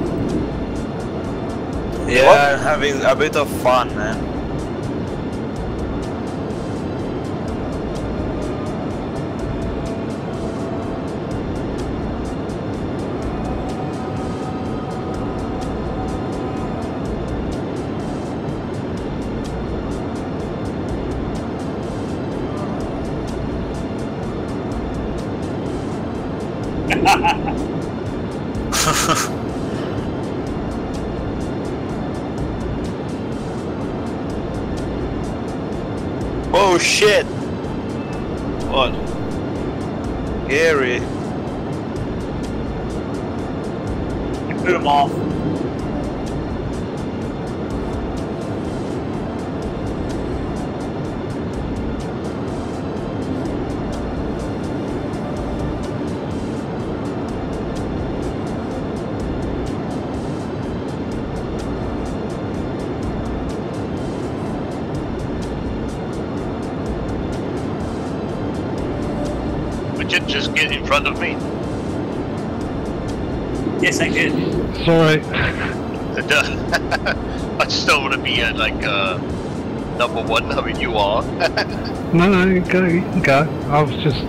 Yeah, What? I'm having a bit of fun, man. Oh shit! What? Gary. Put him off. Would you just get in front of me? Yes, I did. Sorry. I just don't want to be at like number one. I mean, you are. No, you can go. I was just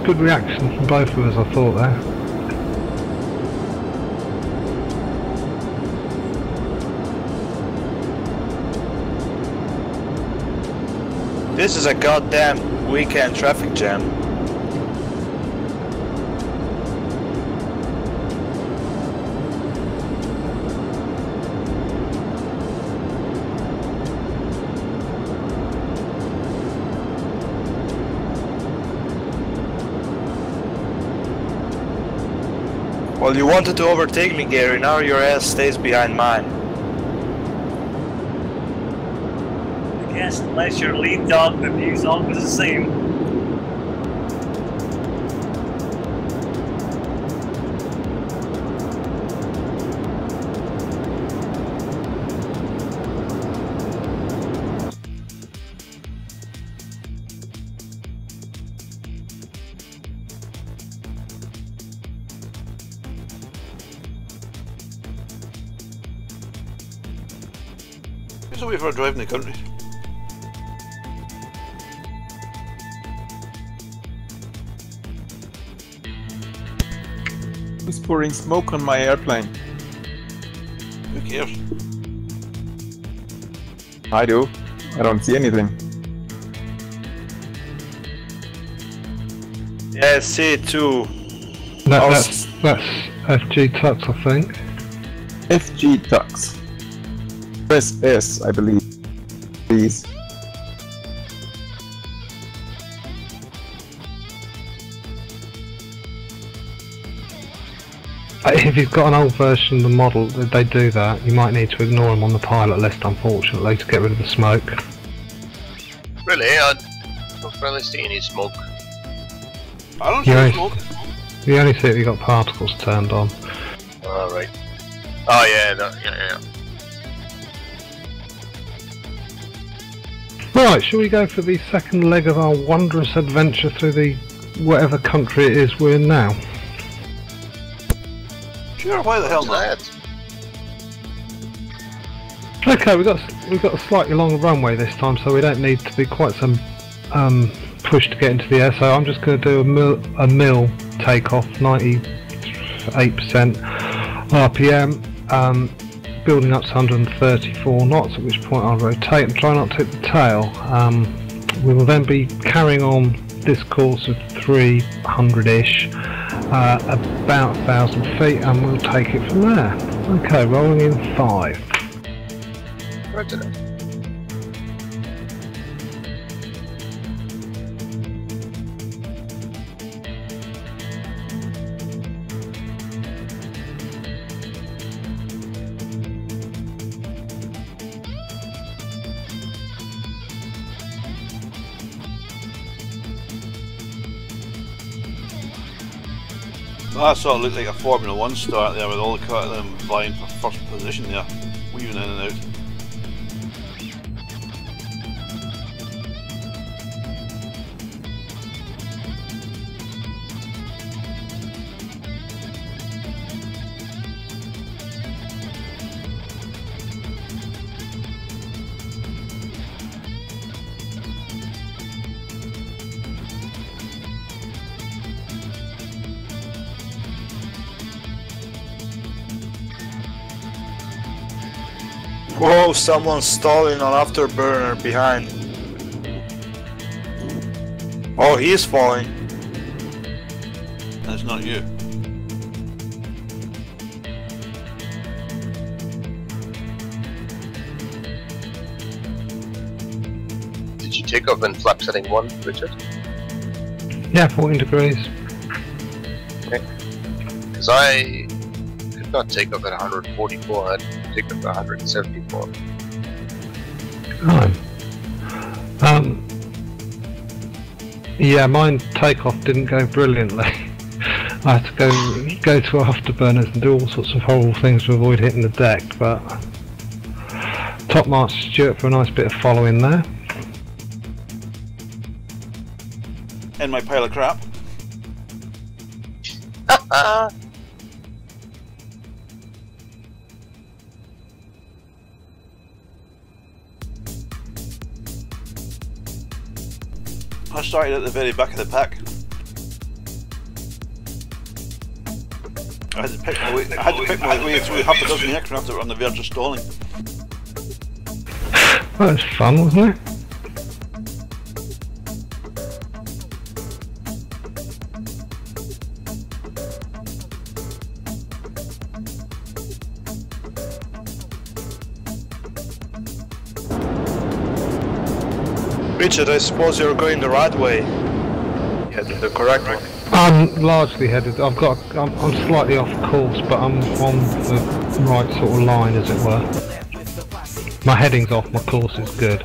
good reaction from both of us. I thought there. This is a goddamn weekend traffic jam. Well, you wanted to overtake me, Gary, now your ass stays behind mine. I guess unless your lead dog, the view's always the same. It's a way for driving the country. Who's pouring smoke on my airplane? Who cares? I do. I don't see anything. Yeah, I see it too. That's FGUK, I think. FGUK. Press S, I believe. Please. If you've got an old version of the model, they do that. You might need to ignore them on the pilot list, unfortunately, to get rid of the smoke. Really? I don't really see any smoke. I don't see smoke. You only see it if you've got particles turned on. Alright. Oh yeah, yeah. Right, shall we go for the second leg of our wondrous adventure through the whatever country it is we're in now? Sure, why the hell not? Okay, we've got a slightly longer runway this time, so we don't need to be quite some push to get into the air. So I'm just going to do a mil takeoff, 98% RPM, building up to 134 knots. At which point I'll rotate and try not to hit the tail. We will then be carrying on this course of 300-ish, about 1,000 feet, and we'll take it from there. Okay, rolling in 5. Roger. I saw it looked like a Formula 1 start there with all the cut of them vying for first position there, weaving in and out. Whoa, someone's stalling on afterburner behind. Oh, he's falling. That's not you. Did you take off in flap setting 1, Richard? Yeah, 14 degrees. Okay. Because I could not take off at 144, I'd take off at 174. Right. Yeah, mine takeoff didn't go brilliantly. I had to go to afterburners and do all sorts of horrible things to avoid hitting the deck, but top marks Stuart for a nice bit of following there. And my pile of crap. I started at the very back of the pack. I had to pick my way through half a dozen aircraft that were on the verge of stalling. That was fun, wasn't it? Richard, I suppose you're going the right way. Yeah, the correct one. I'm largely headed. I'm slightly off course, but I'm on the right sort of line, as it were. My heading's off. My course is good.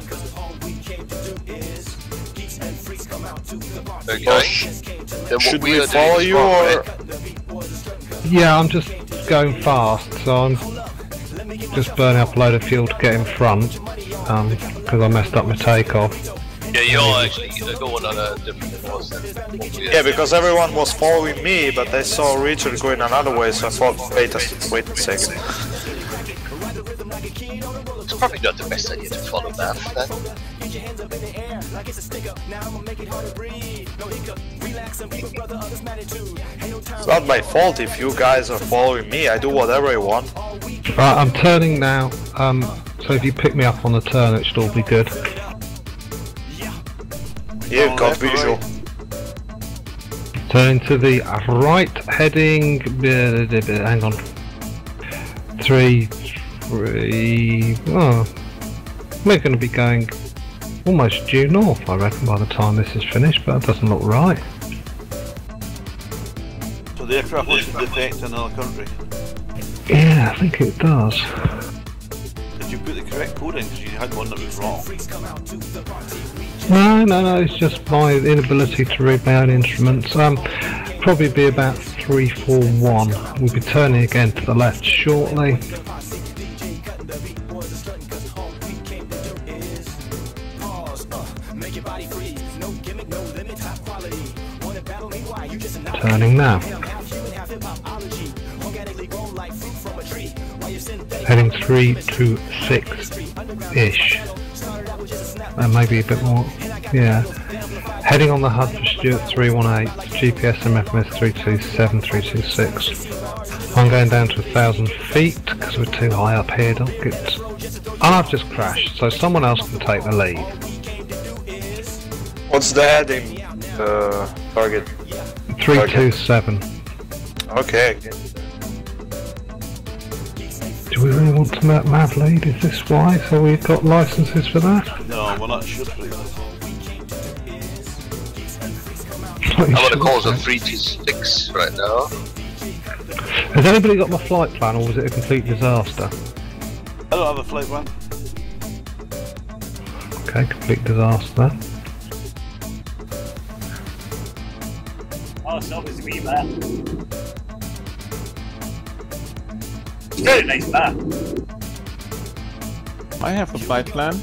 Okay. Then Should we follow you or? Yeah, I'm just going fast, so I'm just burning up a load of fuel to get in front because I messed up my takeoff. Yeah, you're actually going on a different course than what we Yeah, because everyone was following me, but they saw Richard going another way, so I thought, wait a second. It's probably not the best idea to follow that. It's not my fault if you guys are following me. I do whatever I want. Right, I'm turning now. So if you pick me up on the turn, it should all be good. Yeah, got visual. Turning to the right, heading. Hang on. 3. Oh, we're going to be going almost due north, I reckon, by the time this is finished, but that doesn't look right. So the aircraft looks to defect in another country. Yeah, I think it does. Did you put the correct code in? Because you had one that was wrong. No, it's just my inability to read my own instruments. Probably be about 341. We'll be turning again to the left shortly. Turning now. Heading 326-ish. Maybe a bit more. Yeah. Heading on the HUD for Stuart 318, GPS MFMS 327, 326. I'm going down to 1,000 feet because we're too high up here. Don't get. And I've just crashed, so someone else can take the lead. What's the heading? Target. 327. Okay. Do we really want to map lead? Is this why? So we've got licenses for that? No, we're not sure. I'm on a course of 326 right now. Has anybody got my flight plan, or was it a complete disaster? I don't have a flight plan. Okay, complete disaster. Oh, so is me, man. Very nice map. I have a flight plan.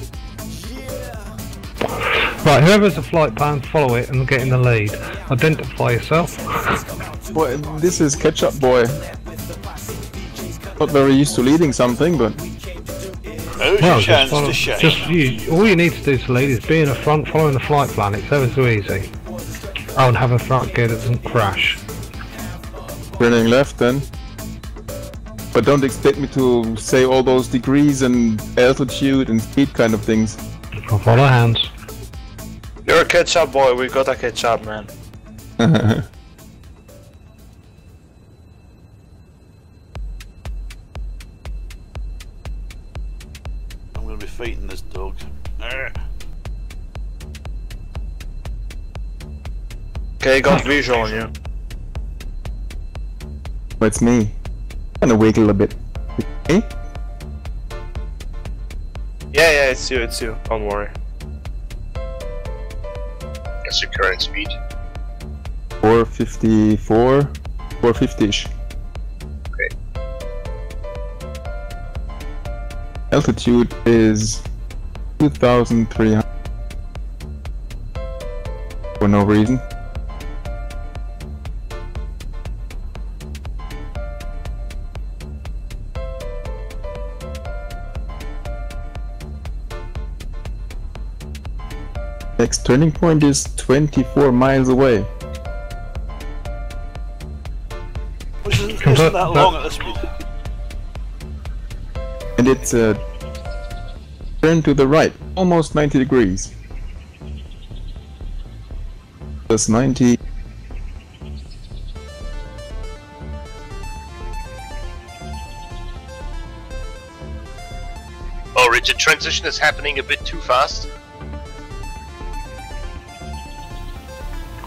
Right, whoever has a flight plan, follow it and get in the lead. Identify yourself. Boy, this is Ketchup Boy. Not very used to leading something, but Now's your chance to shine. All you need to do to lead is be in the front, following the flight plan. It's ever so easy. Oh, and have a front gear that doesn't crash. turning left then. But don't expect me to say all those degrees and altitude and speed kind of things. I'll follow hands. You're a catch-up boy, we gotta catch up, man. I'm gonna be fighting this dog. Okay, got visual on you. Oh, it's me. Gonna wiggle a bit. Eh? Yeah, it's you, don't worry. What's your current speed? 454, 450-ish. Okay. Altitude is 2,300. For no reason. Next turning point is 24 miles away. Which isn't that long at this speed. And it's a turn to the right, almost 90 degrees. Plus 90. Oh, Richard, transition is happening a bit too fast.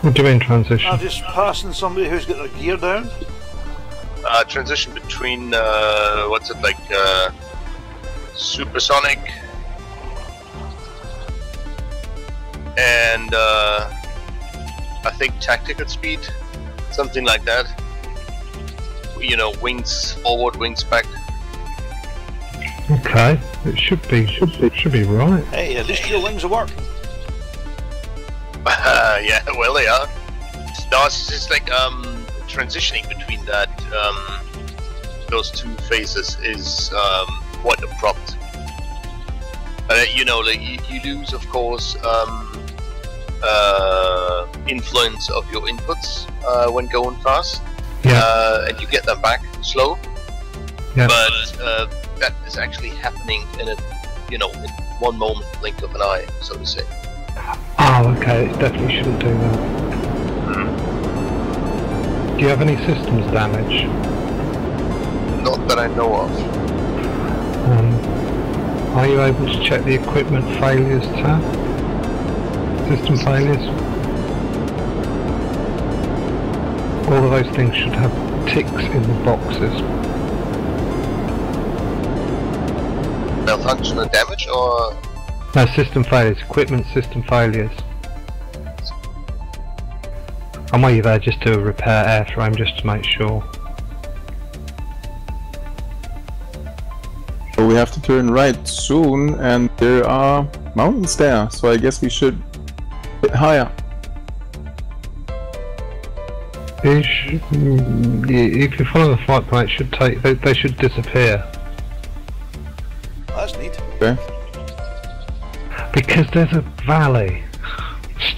What do you mean transition? I'm just passing somebody who's got their gear down. Transition between, what's it like, supersonic and, I think tactical speed, something like that. You know, wings forward, wings back. Okay, it should be right. Hey, at least your wings are working. Yeah, well they are. No, it's just like transitioning between that those two phases is quite abrupt. You know, like you lose, of course, influence of your inputs when going fast. Yeah. And you get them back slow. Yeah. But that is actually happening in a, you know, in one moment, blink of an eye, so to say. Oh, okay. It definitely shouldn't do that. Do you have any systems damage? Not that I know of. Are you able to check the equipment failures tab? System failures? All of those things should have ticks in the boxes. Malfunction and damage, or No, system failures. Equipment system failures. And while you're there, just do a repair airframe just to make sure. So we have to turn right soon, and there are mountains there, so I guess we should get higher. If you follow the flight plan, it should take. They should disappear. That's neat. Okay. Because there's a valley.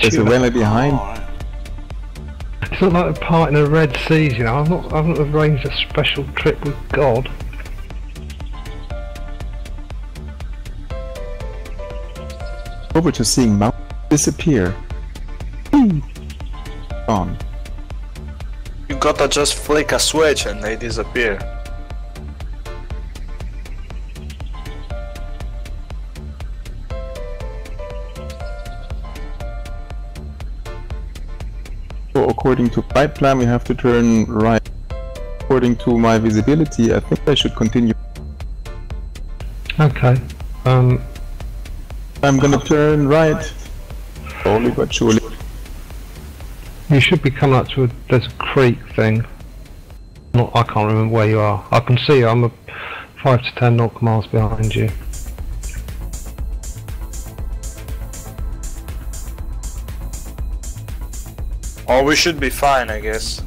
There's a valley behind. Alright. It's not like a part in the Red Seas, you know. I've not arranged a special trip with God. Over to seeing mountains disappear. Gone. You gotta just flick a switch and they disappear. So according to flight plan, we have to turn right. According to my visibility, I think I should continue. Okay. I'm gonna turn right. Slowly but surely. You should be coming up to there's a creek thing. I can't remember where you are. I can see you. I'm 5 to 10 nautical miles behind you. Oh, we should be fine, I guess.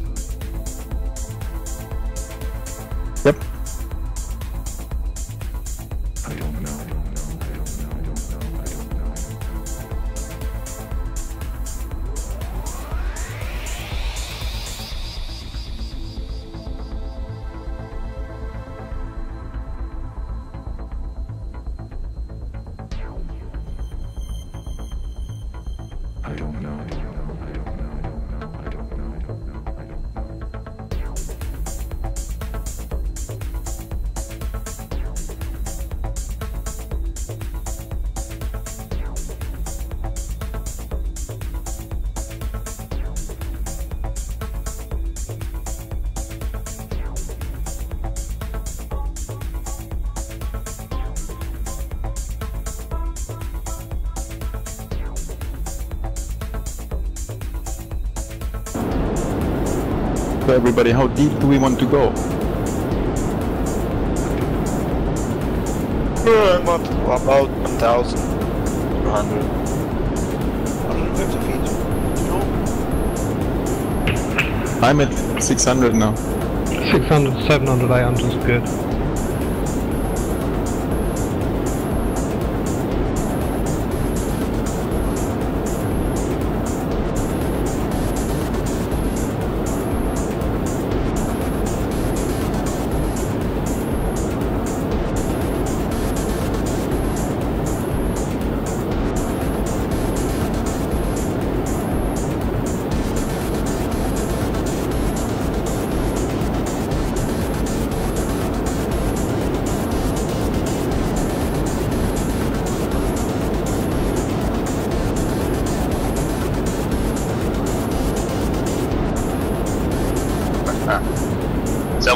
Yep. So everybody, how deep do we want to go? I'm at about 1,200. 150 feet. No. I'm at 600 now. 600, 700, 800 is good.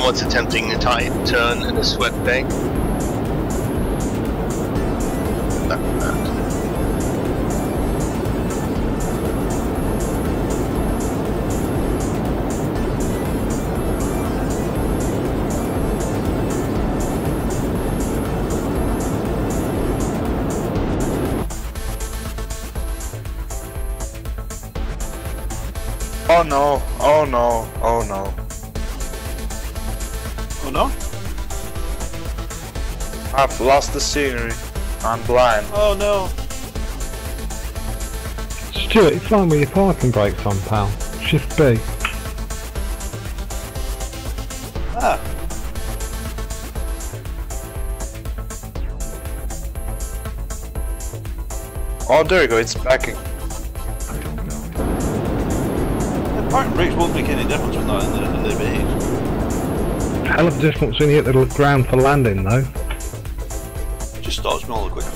Someone's attempting a tight turn in a sweat bank. Oh no, oh no, oh no. Oh no? I've lost the scenery. I'm blind. Oh no. Stuart, you're flying with your parking brakes on, pal. Shift B. Ah. Oh, there you go, it's backing. The parking brakes won't make any difference with that in the base. Hell of a difference when you hit the ground for landing, though. Just stops me all the quicker.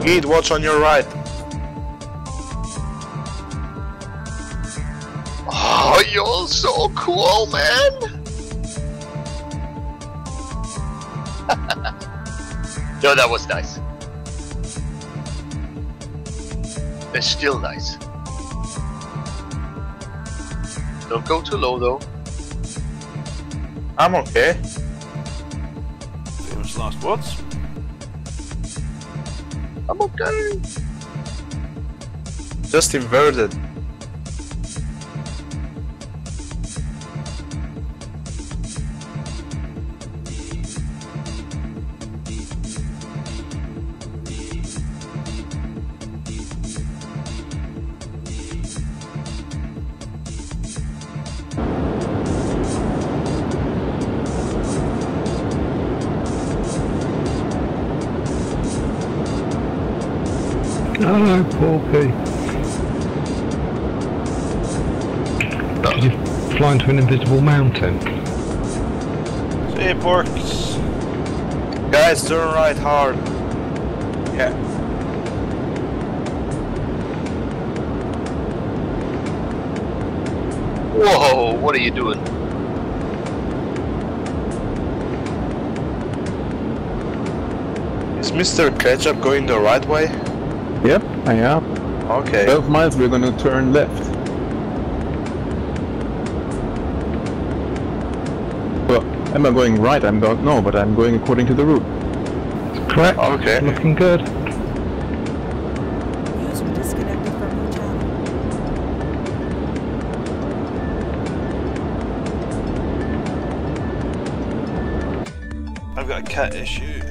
Gid, watch on your right. Oh, you're so cool, man! No, that was nice. It's still nice. Don't go too low, though. I'm okay. Famous last words. I'm okay. Just inverted. Oh, Porky. Did you fly into an invisible mountain? Say, Porks. Guys, turn right hard. Yeah. Whoa, what are you doing? Is Mr. Ketchup going the right way? Yep, I am. Okay. 12 miles, we're gonna turn left. Well, am I going right? I don't know, but I'm going according to the route. Correct. Okay. Looking good. cat issue.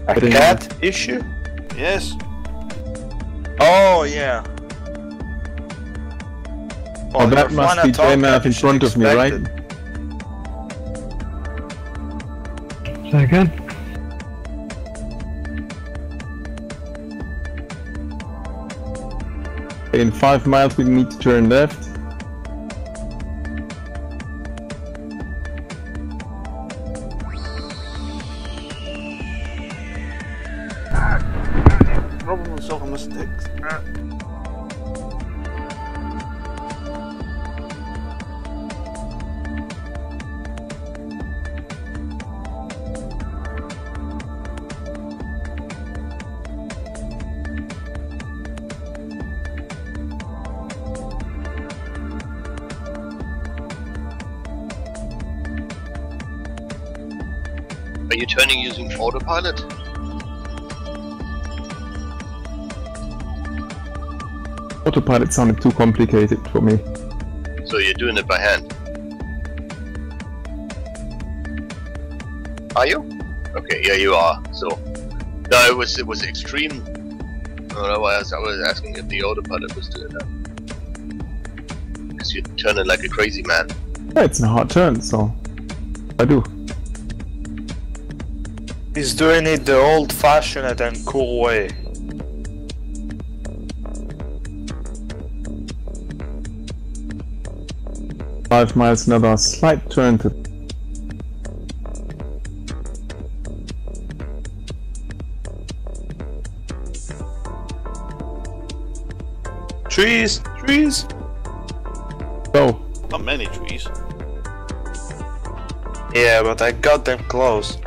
A cat issue? Yes. Oh yeah. Oh, that must be JMF in front of me, right? Say again? In 5 miles we need to turn left. Problem with solving mistakes. Are you turning using autopilot? Autopilot sounded too complicated for me. So you're doing it by hand? Are you? Okay, yeah, you are. So no, it was extreme. I was asking if the autopilot was doing that because you're turning like a crazy man. Yeah, it's a hard turn, so I do. He's doing it the old-fashioned and cool way. Five miles, another slight turn to. Trees! Trees! Go. Not many trees. Yeah, but I got them close.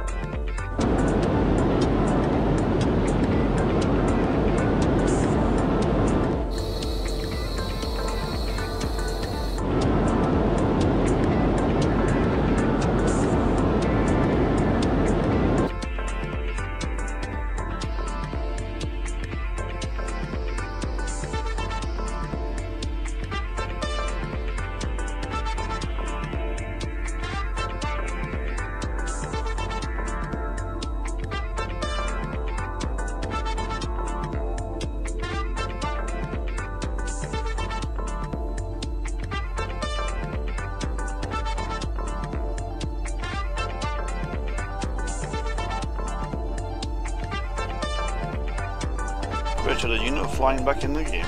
Richard, are you not flying back in the game?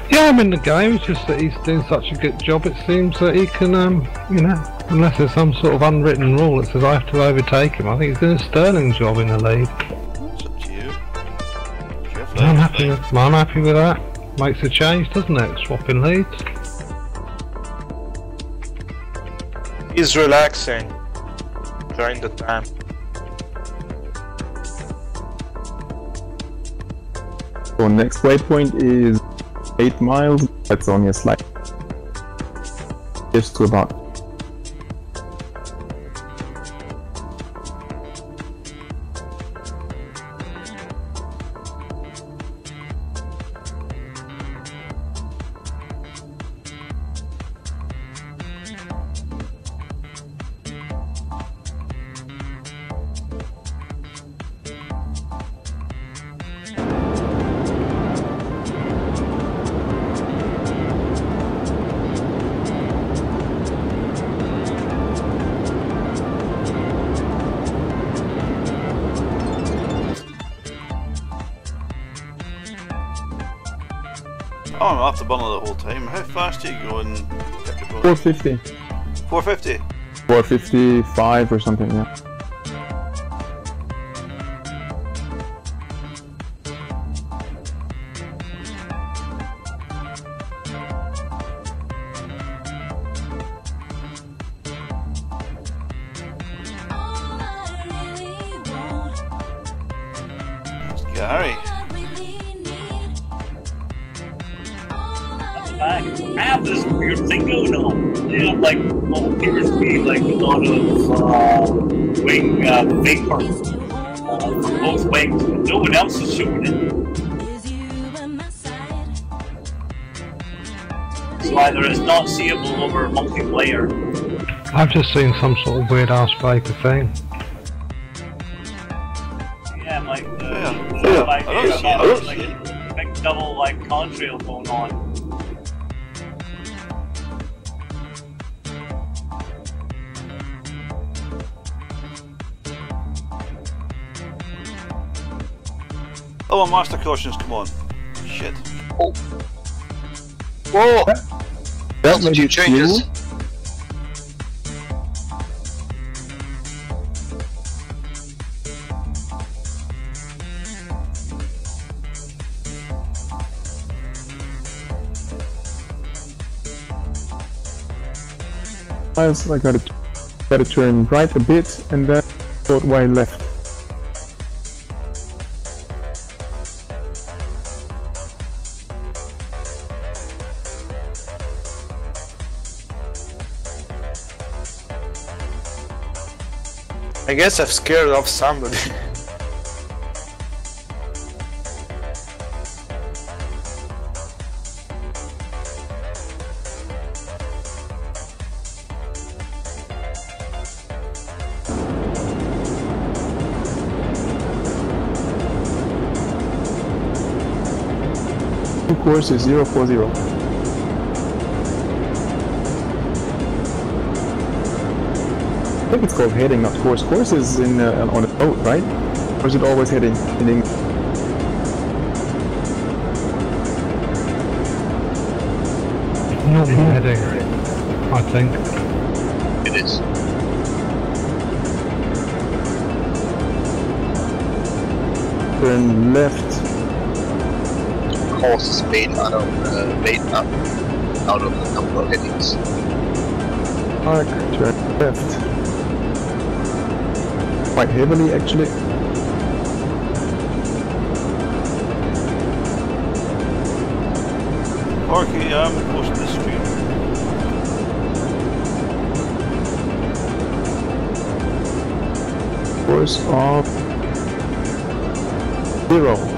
Yeah, I'm in the game. It's just that he's doing such a good job. It seems that he can, you know, unless there's some sort of unwritten rule that says I have to overtake him. I think he's doing a sterling job in the lead. It's up to you. I'm happy with that. Makes a change, doesn't it? Swapping leads. He's relaxing during the time. So next waypoint is 8 miles. That's only a slight shift to about. Oh, I'm off the bundle the whole time. How fast are you going? 450. 450? 455 or something, yeah. Gary. I have this weird thing going on. Yeah, like what appears to be like a lot of wing vapor from both wings, but no one else is showing it. So either it's not seeable over multiplayer, I've just seen some sort of weird ass vapor thing. Yeah, like I don't see it. like a big double like contrail going on. Oh, master cautions, come on. Shit. Oh. Whoa! That made Altitude you changes. fuel. So I gotta turn right a bit and then short way left. I guess I've scared off somebody. Course is 040. I think it's called heading, not course. Course is in on a boat, right? Or is it always heading? Not heading, I think. It is. Turn left. Course is made out of out of a couple of headings. Park, turn left. Quite heavily, actually. Okay, I'm close to the screen. Course of 0.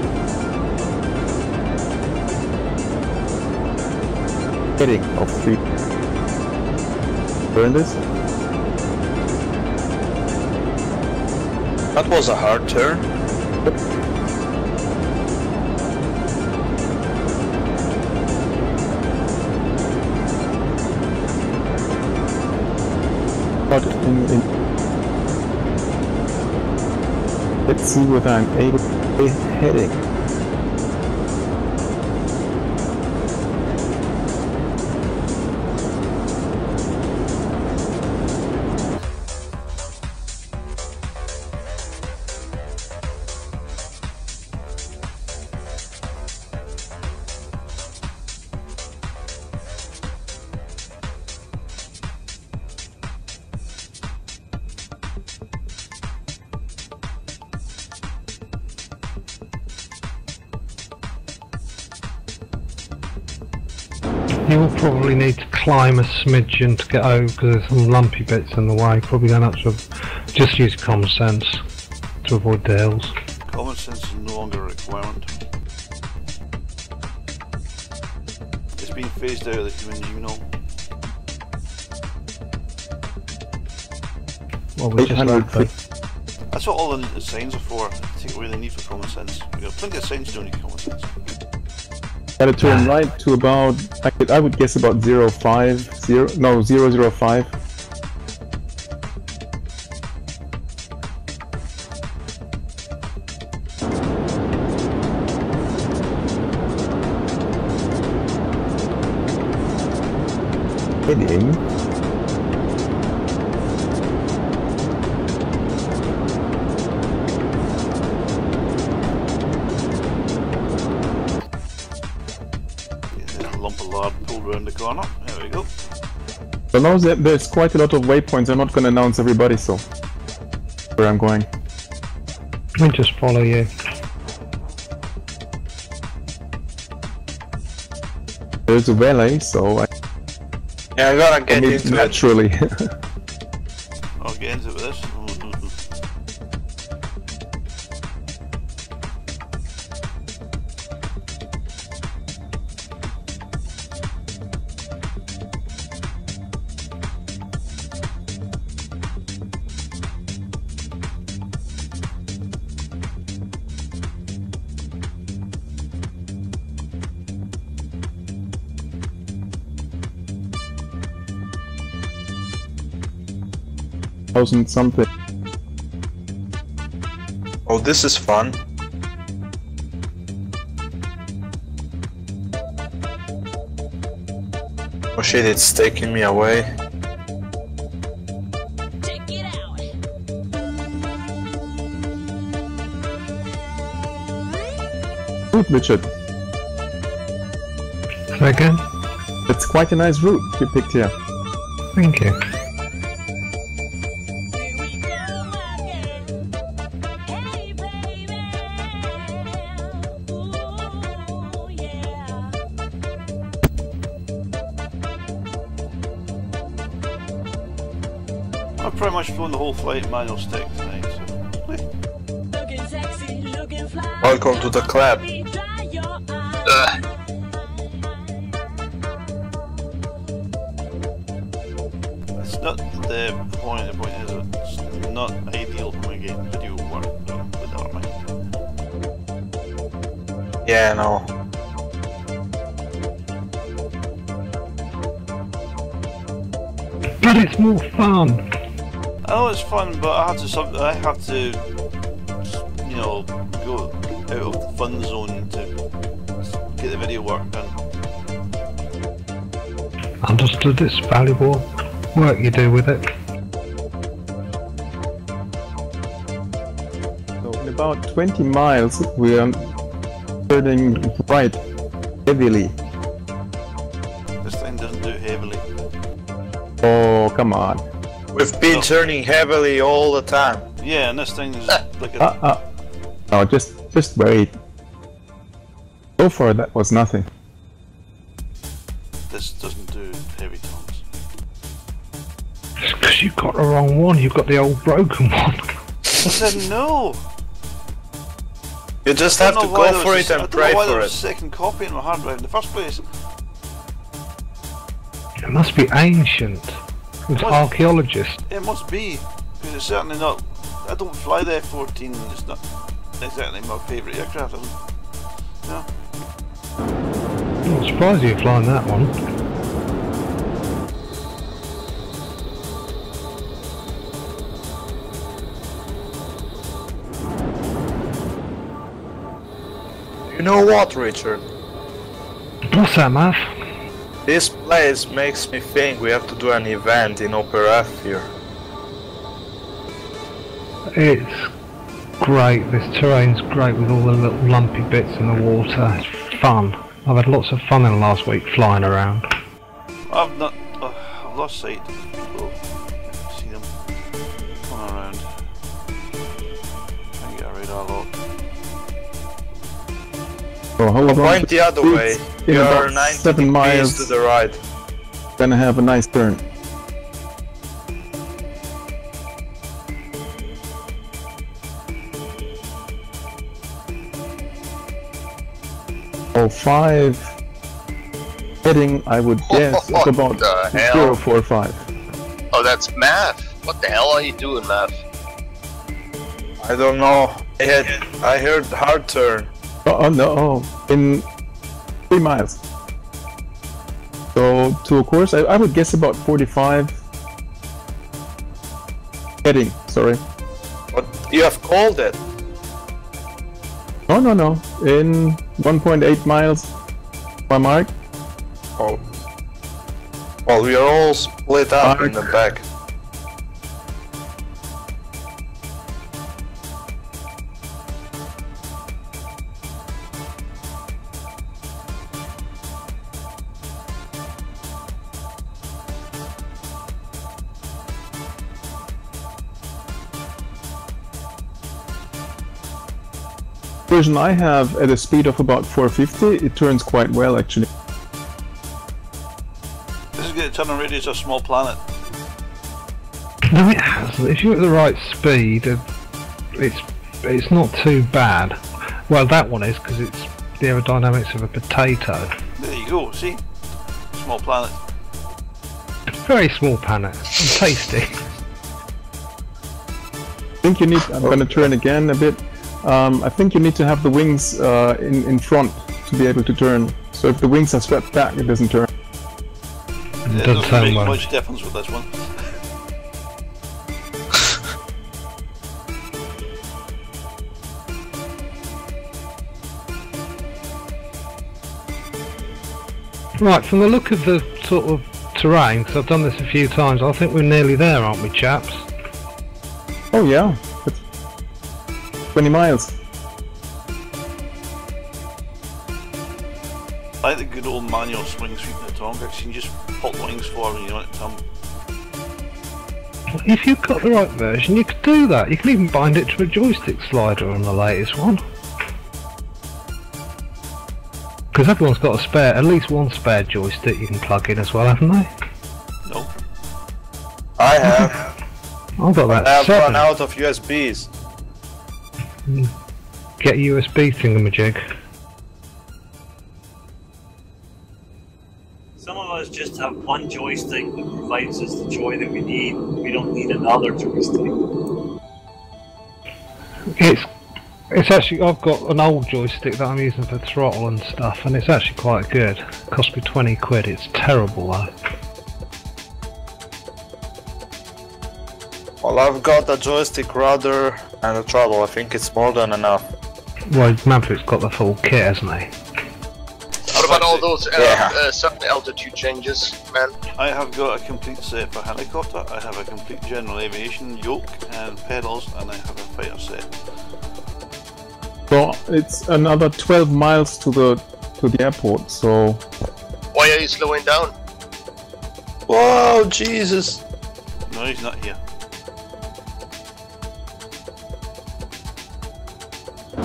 Heading of 3. Turn this. That was a hard turn. But let's see whether I'm able to heading. You will probably need to climb a smidgen to get over because there's some lumpy bits in the way. Probably going to have to just use common sense to avoid the hills. Common sense is no longer a requirement. It's been phased out of the human genome. Well, we just learned that. That's what all the signs are for. To take away the need for common sense. We've got plenty of signs who don't need common sense. Gotta turn right to about, I would guess about 050, no, 005. Heading. Lump of lard pulled round the corner. There we go. So now that there's quite a lot of waypoints, I'm not gonna announce everybody, so where I'm going. We just follow you. There's a valley, so Yeah, I gotta get into it. naturally. I'll get into this. 1000 something. Oh, this is fun. Oh shit, it's taking me away. Route, Richard. Say again? It's quite a nice route you picked here. Thank you. I've pretty much flown the whole flight manual stick tonight, so. Welcome to the club. It's not the point is it's not ideal for my game video work, but never mind. Yeah, no. But it's more fun. I know it's fun, but I have to, you know, go out of the fun zone to get the video work done. Understood, it's valuable work you do with it. So in about 20 miles we are turning right heavily. This thing doesn't do heavily. Oh, come on. We've been turning heavily all the time. Yeah, and this thing is like a... No, just wait. So far that was nothing. This doesn't do heavy tones. It's because you've got the wrong one, you've got the old broken one. I said no! You just have to go for it and pray for there was it. a second copy in my hard drive in the first place. It must be ancient. It's archaeologist. It must be, because it's certainly not. I don't fly the F-14, and it's not exactly my favourite aircraft. No. I'm not surprised you're flying that one. You know what, Richard? What's that, Mav? This place makes me think we have to do an event in Upper F here. It's great, this terrain's great with all the little lumpy bits in the water. It's fun. I've had lots of fun in the last week flying around. I've not. I've lost sight of people. See them going around. Trying to get a radar lock. So hold on. Point the other way. In You're about 90 7 degrees miles. to the right. Gonna have a nice turn. Oh, 5 heading, I would guess, What of about the hell? 045. Oh, that's math. What the hell are you doing, math? I don't know. I heard hard turn. Oh no, in 3 miles. So to a course, I would guess about 45 heading. Sorry. But you have called it. No, in 1.8 miles by mark. Oh. Well, we are all split up in the back. Version I have at a speed of about 450, it turns quite well actually. This is going to turn radius of a small planet. No, it hasn't. If you're at the right speed, it's not too bad. Well, that one is because it's the aerodynamics of a potato. There you go. See, small planet. Very small planet and tasty. I think you need. I'm going to turn again a bit. I think you need to have the wings in front to be able to turn. So if the wings are swept back, it doesn't turn. It doesn't make much difference with this one. Right, from the look of the sort of terrain, because I've done this a few times, I think we're nearly there, aren't we, chaps? Oh yeah, it's 20 miles. I like the good old manual swing sweep in the Tonga, you can just pop wings forward and you want it to come. If you've got the right version, you could do that. You can even bind it to a joystick slider on the latest one. Because everyone's got a spare, at least one spare joystick you can plug in as well, haven't they? No. I have. I've got that. I have 7. run out of USBs. Get a USB thingamajig. Some of us just have one joystick that provides us the joy that we need. We don't need another joystick. It's actually, I've got an old joystick that I'm using for throttle and stuff, and it's actually quite good. It cost me 20 quid. It's terrible though. Well, I've got a joystick, rudder, and a throttle. I think it's more than enough. Well, Manfred's got the full kit, hasn't he? What about all those sudden altitude changes, man? I have got a complete set for helicopter, I have a complete general aviation yoke and pedals, and I have a fighter set. So it's another 12 miles to the airport. So Why are you slowing down? Whoa, Jesus! No, he's not here.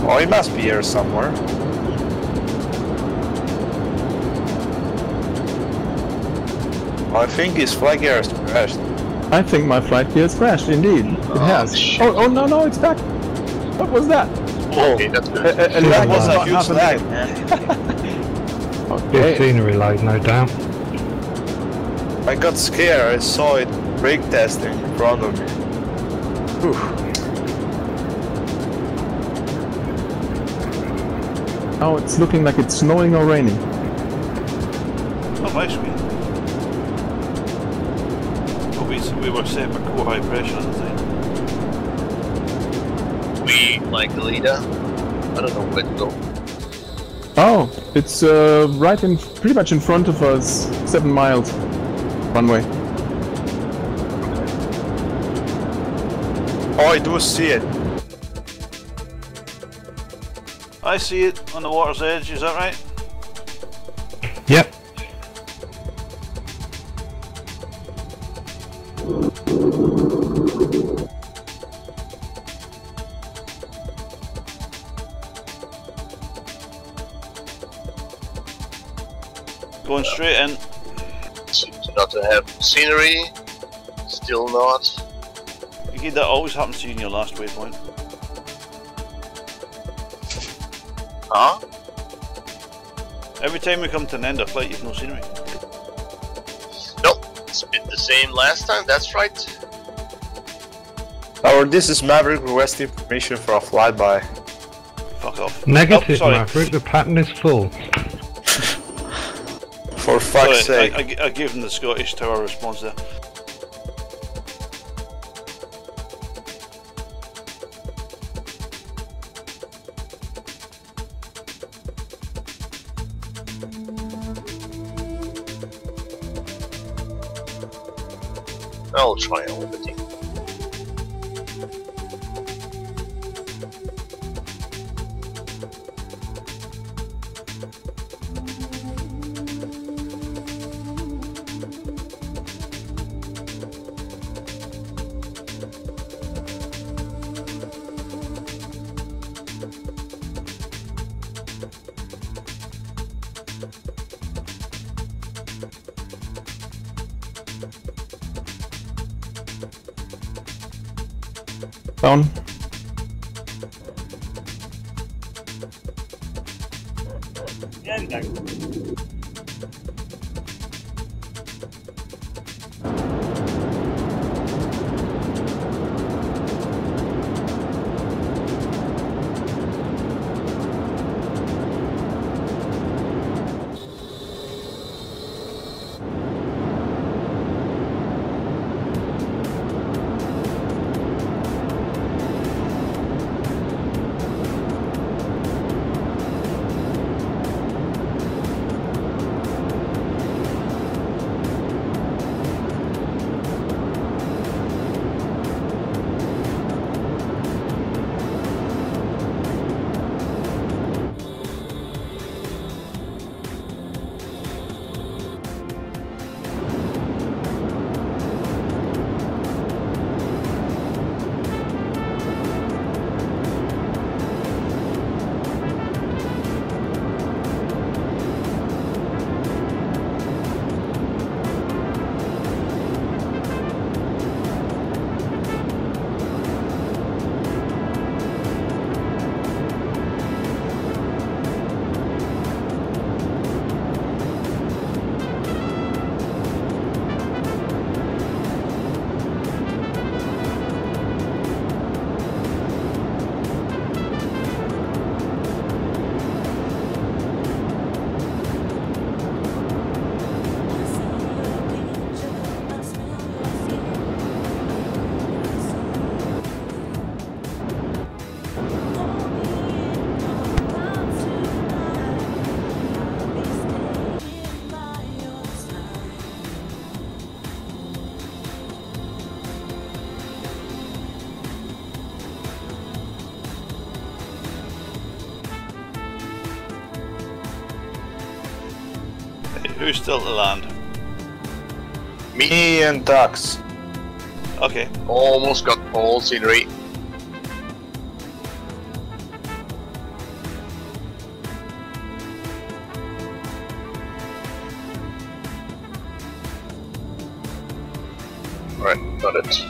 Oh, he must be here somewhere. I think his flag gear has crashed. I think my flight gear has crashed. Indeed, it has. Shit. Oh no, it's back. What was that? Okay, that's good. A That lag was is a not huge lag, happening. man. Good Okay. scenery load, no doubt. I got scared. I saw it brake testing in front of me. Whew. Now it's looking like it's snowing or raining. Oh, my screen. Well, we were set for core high pressure at the time. We, like the leader, I don't know where to go. Oh, it's right in, pretty much in front of us. 7 miles, one way. Oh, I do see it. I see it on the water's edge, is that right? Yep. Going straight in. Seems not to have scenery. Still not. Again, that always happens to you in your last waypoint. Huh? Every time we come to an end of flight, you've no scenery. Nope. It's been the same last time, that's right. This is Maverick requesting permission for a flyby. Fuck off. Negative, Oh, sorry. Maverick. The pattern is full. For fuck's Sorry, sake. I gave him the Scottish Tower response there. I'll try orbiting. Down. Yeah, no. who's still to land? Me and Dax. Okay. Almost got all scenery. Alright, got it.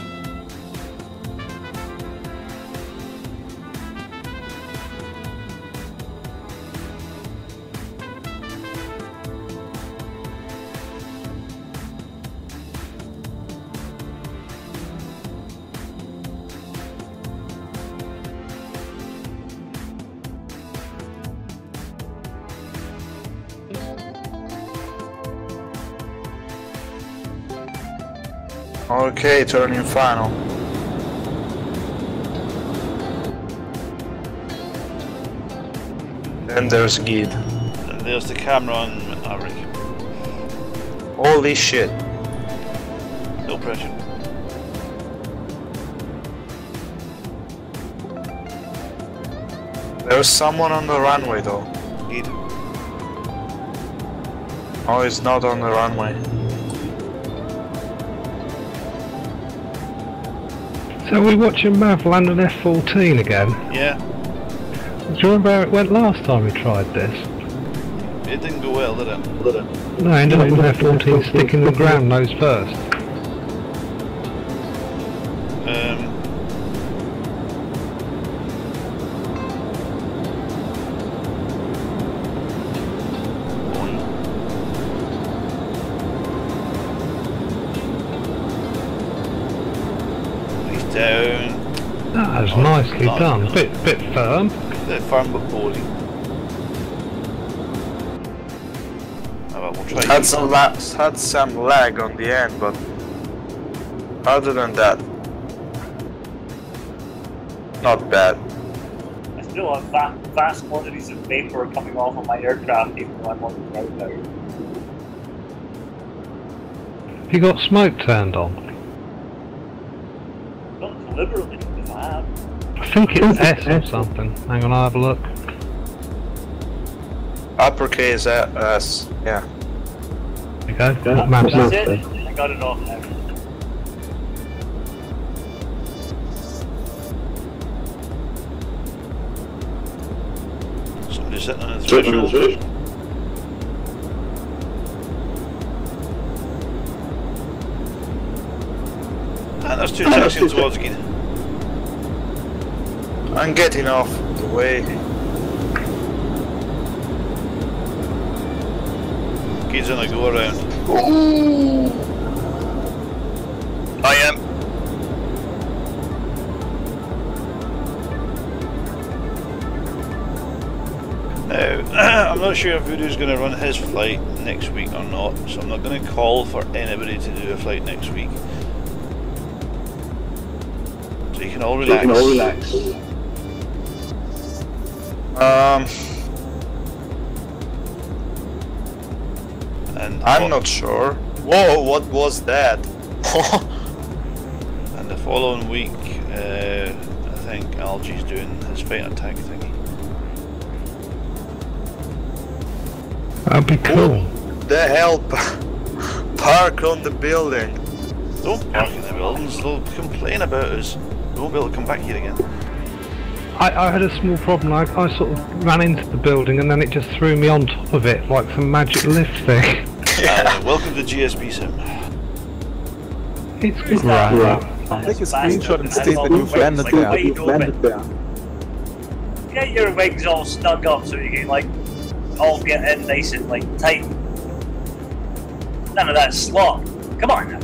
Okay, turning final. Then there's Gid. And there's the camera on Maverick. Holy shit. No pressure. There's someone on the runway though. Gid. Oh, he's not on the runway. So we're watching Mav land an F-14 again. Yeah. Do you remember how it went last time we tried this? It didn't go well, did it? No, I ended up with F-14 sticking the ground nose first. Down. That was nicely done. Bit firm. Bit firm but bowling. Oh, well, we'll try. Had some lag on the end, but other than that, not bad. I still have vast quantities of vapor coming off of my aircraft even though I'm on the ground now. Have you got smoke turned on? Not deliberately, if I have. I think it's S or something. Hang on, I'll have a look. Uppercase S, yeah. There you go. What map's That's that? it. I got it off now. Somebody sitting on the threshold. And there's two taxiing towards again. I'm getting off the way. Kids on a go around. Ooh. I am. Now, I'm not sure if Voodoo's going to run his flight next week or not, so I'm not going to call for anybody to do a flight next week. So you can all relax. And I'm not sure. Whoa, what was that? And the following week, I think Algie's doing his fight attack thingy. That'd be cool. The hell? Park on the building. Don't park in the buildings, they'll complain about us. We won't be able to come back here again. I had a small problem. I sort of ran into the building and then it just threw me on top of it like some magic lift thing. Welcome to GSP Sim. It's Who's great. that? Take a screenshot and state that you've landed there. Wide open. Get your wings all snug up so you can like all get in nice and like tight. None of that slop. Come on now.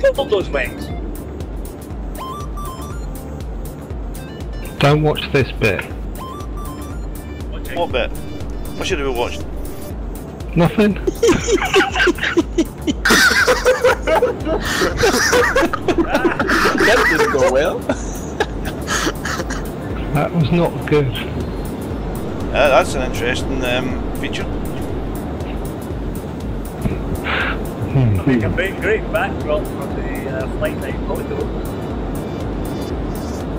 Tilt those wings. Don't watch this bit. What bit? What should have we watched? Nothing. That didn't go well. That was not good. That's an interesting feature. Make a great backdrop from the flight night photo.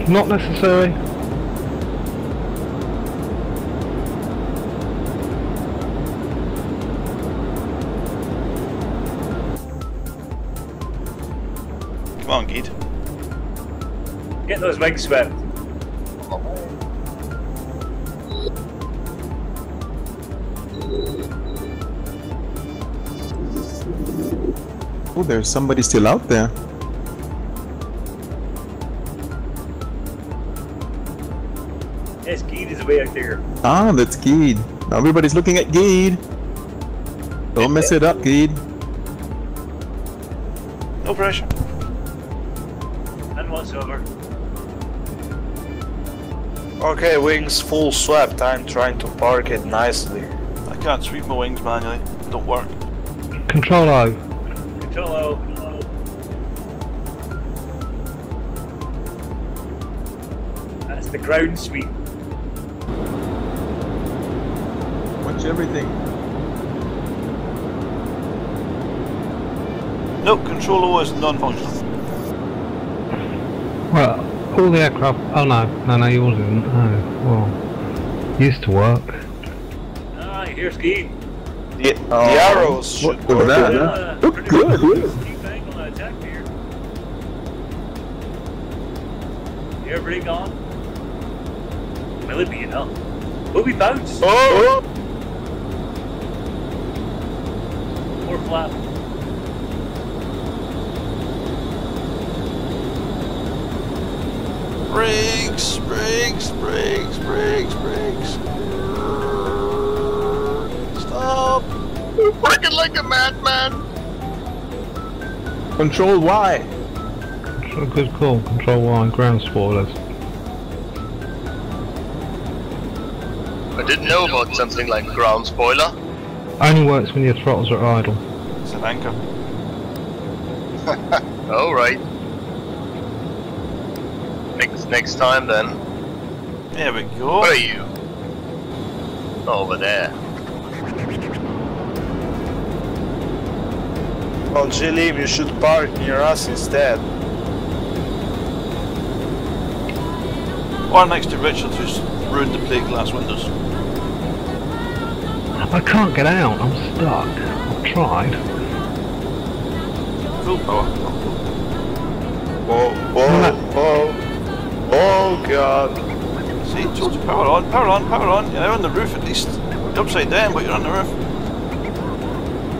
Not necessary. Come on, Geed. Get those wings swept. Oh, there's somebody still out there. Yes, Geed is way out there. Ah, that's Geed. Now everybody's looking at Geed. Don't mess it up, Geed. No pressure. None whatsoever. Okay, wings full swept. I'm trying to park it nicely. I can't sweep my wings manually. Don't work. Control O. Control O. That's the ground sweep. Watch everything. Nope, Control O is non-functional. Well, all the aircraft. Oh no, yours isn't. Oh, well, used to work. Ah, here's Geed. The arrows should Look at that. Look good. Steep angle attack here. Air brake on. Will it be enough? Will we bounce? Oh! More flap. Brakes, brakes, brakes, brakes, brakes. Stop. Working like a madman. Control Y. Good call. Control Y. Ground spoilers. I didn't know about something like ground spoiler. Only works when your throttles are idle. It's an anchor. Alright. Next time then. There we go. Where are you? Over there. Well, Jilim, you should park near us instead. Or next to Richard, who's ruined the plate glass windows. I can't get out. I'm stuck. I've tried. Full power. Whoa, whoa, whoa. Oh god. See, told you, power on, power on, power on. You're on the roof at least. You're upside down, but you're on the roof.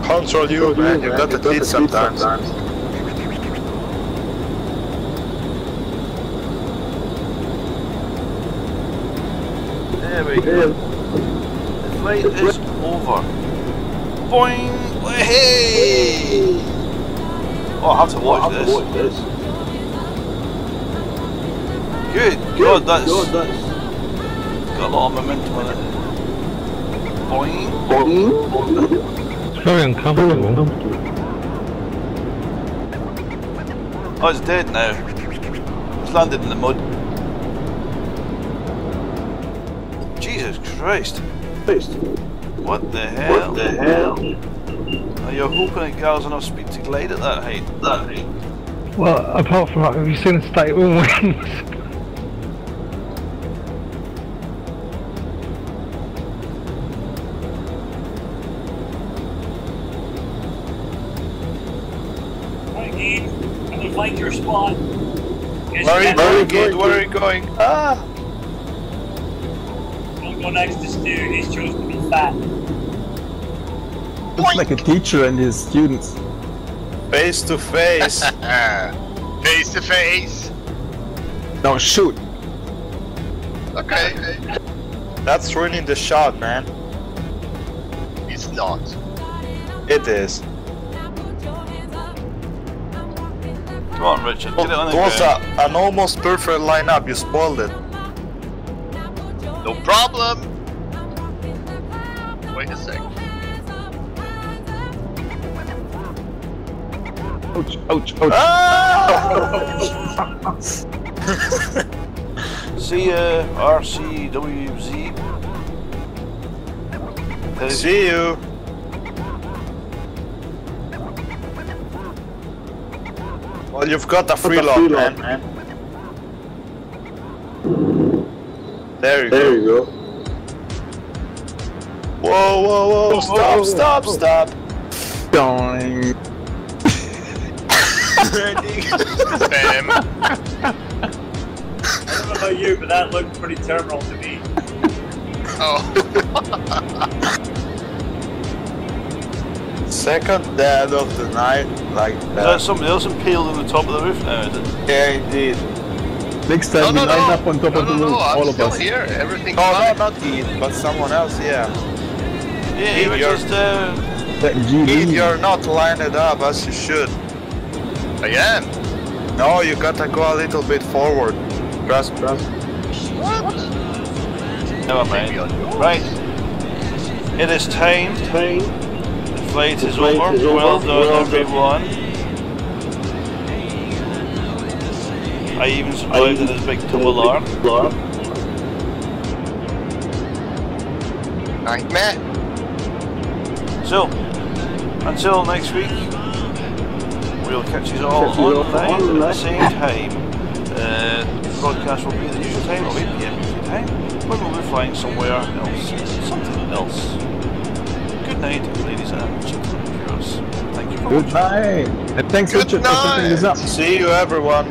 Control you, man. You got to lead sometimes. There we go. The flight is over. Boing! Hey! Oh, I have to watch this. Good God, that's got a lot of momentum on it. Boing! It's very uncomfortable. Oh, it's dead now. It's landed in the mud. Jesus Christ! What the hell? Are you hoping it carries enough speed to glide at that height? Well, apart from that, have you seen the state of wings? I'm gonna find your spot. Where are you going? Ah! Don't go next to Stu, he's chosen to be fat. Looks like a teacher and his students. Face to face. Face to face. Now shoot. Okay. That's ruining the shot, man. It's not. It is. Come on, Richard, get it on It the was ground. an almost perfect lineup. You spoiled it. No problem. Wait a sec. Ouch, ouch, ouch. Ah! See ya, RCWZ. See you. Well, you've got a free load, man. There you There go. you go. Whoa, whoa, whoa! Stop, stop, stop! Doing. Bam. I don't know about you, but that looked pretty terminal to me. Oh. Second dead of the night, like Is that. that somebody else impaled on the top of the roof now, is it? Yeah, indeed. Next time we line up on top of the roof, I'm all of still us. here. Everything's Oh fine. no, not Ed, but someone else. Yeah. Yeah, you were You're- just Ed, you're not lined up as you should. I am. No, you gotta go a little bit forward. Trust. What? never mind. Right. It is time. The flight is over. Well done, everyone. I even survived in this big double arm. Nightmare. So, until next week, we'll catch you all online at the same time. The broadcast will be the usual time, or 8 PM UK time, when we'll be flying somewhere else. Something else. Good night, ladies and gentlemen viewers. Thank you for Good watching. night. And thanks, Good Richard, for setting this up. See you, everyone.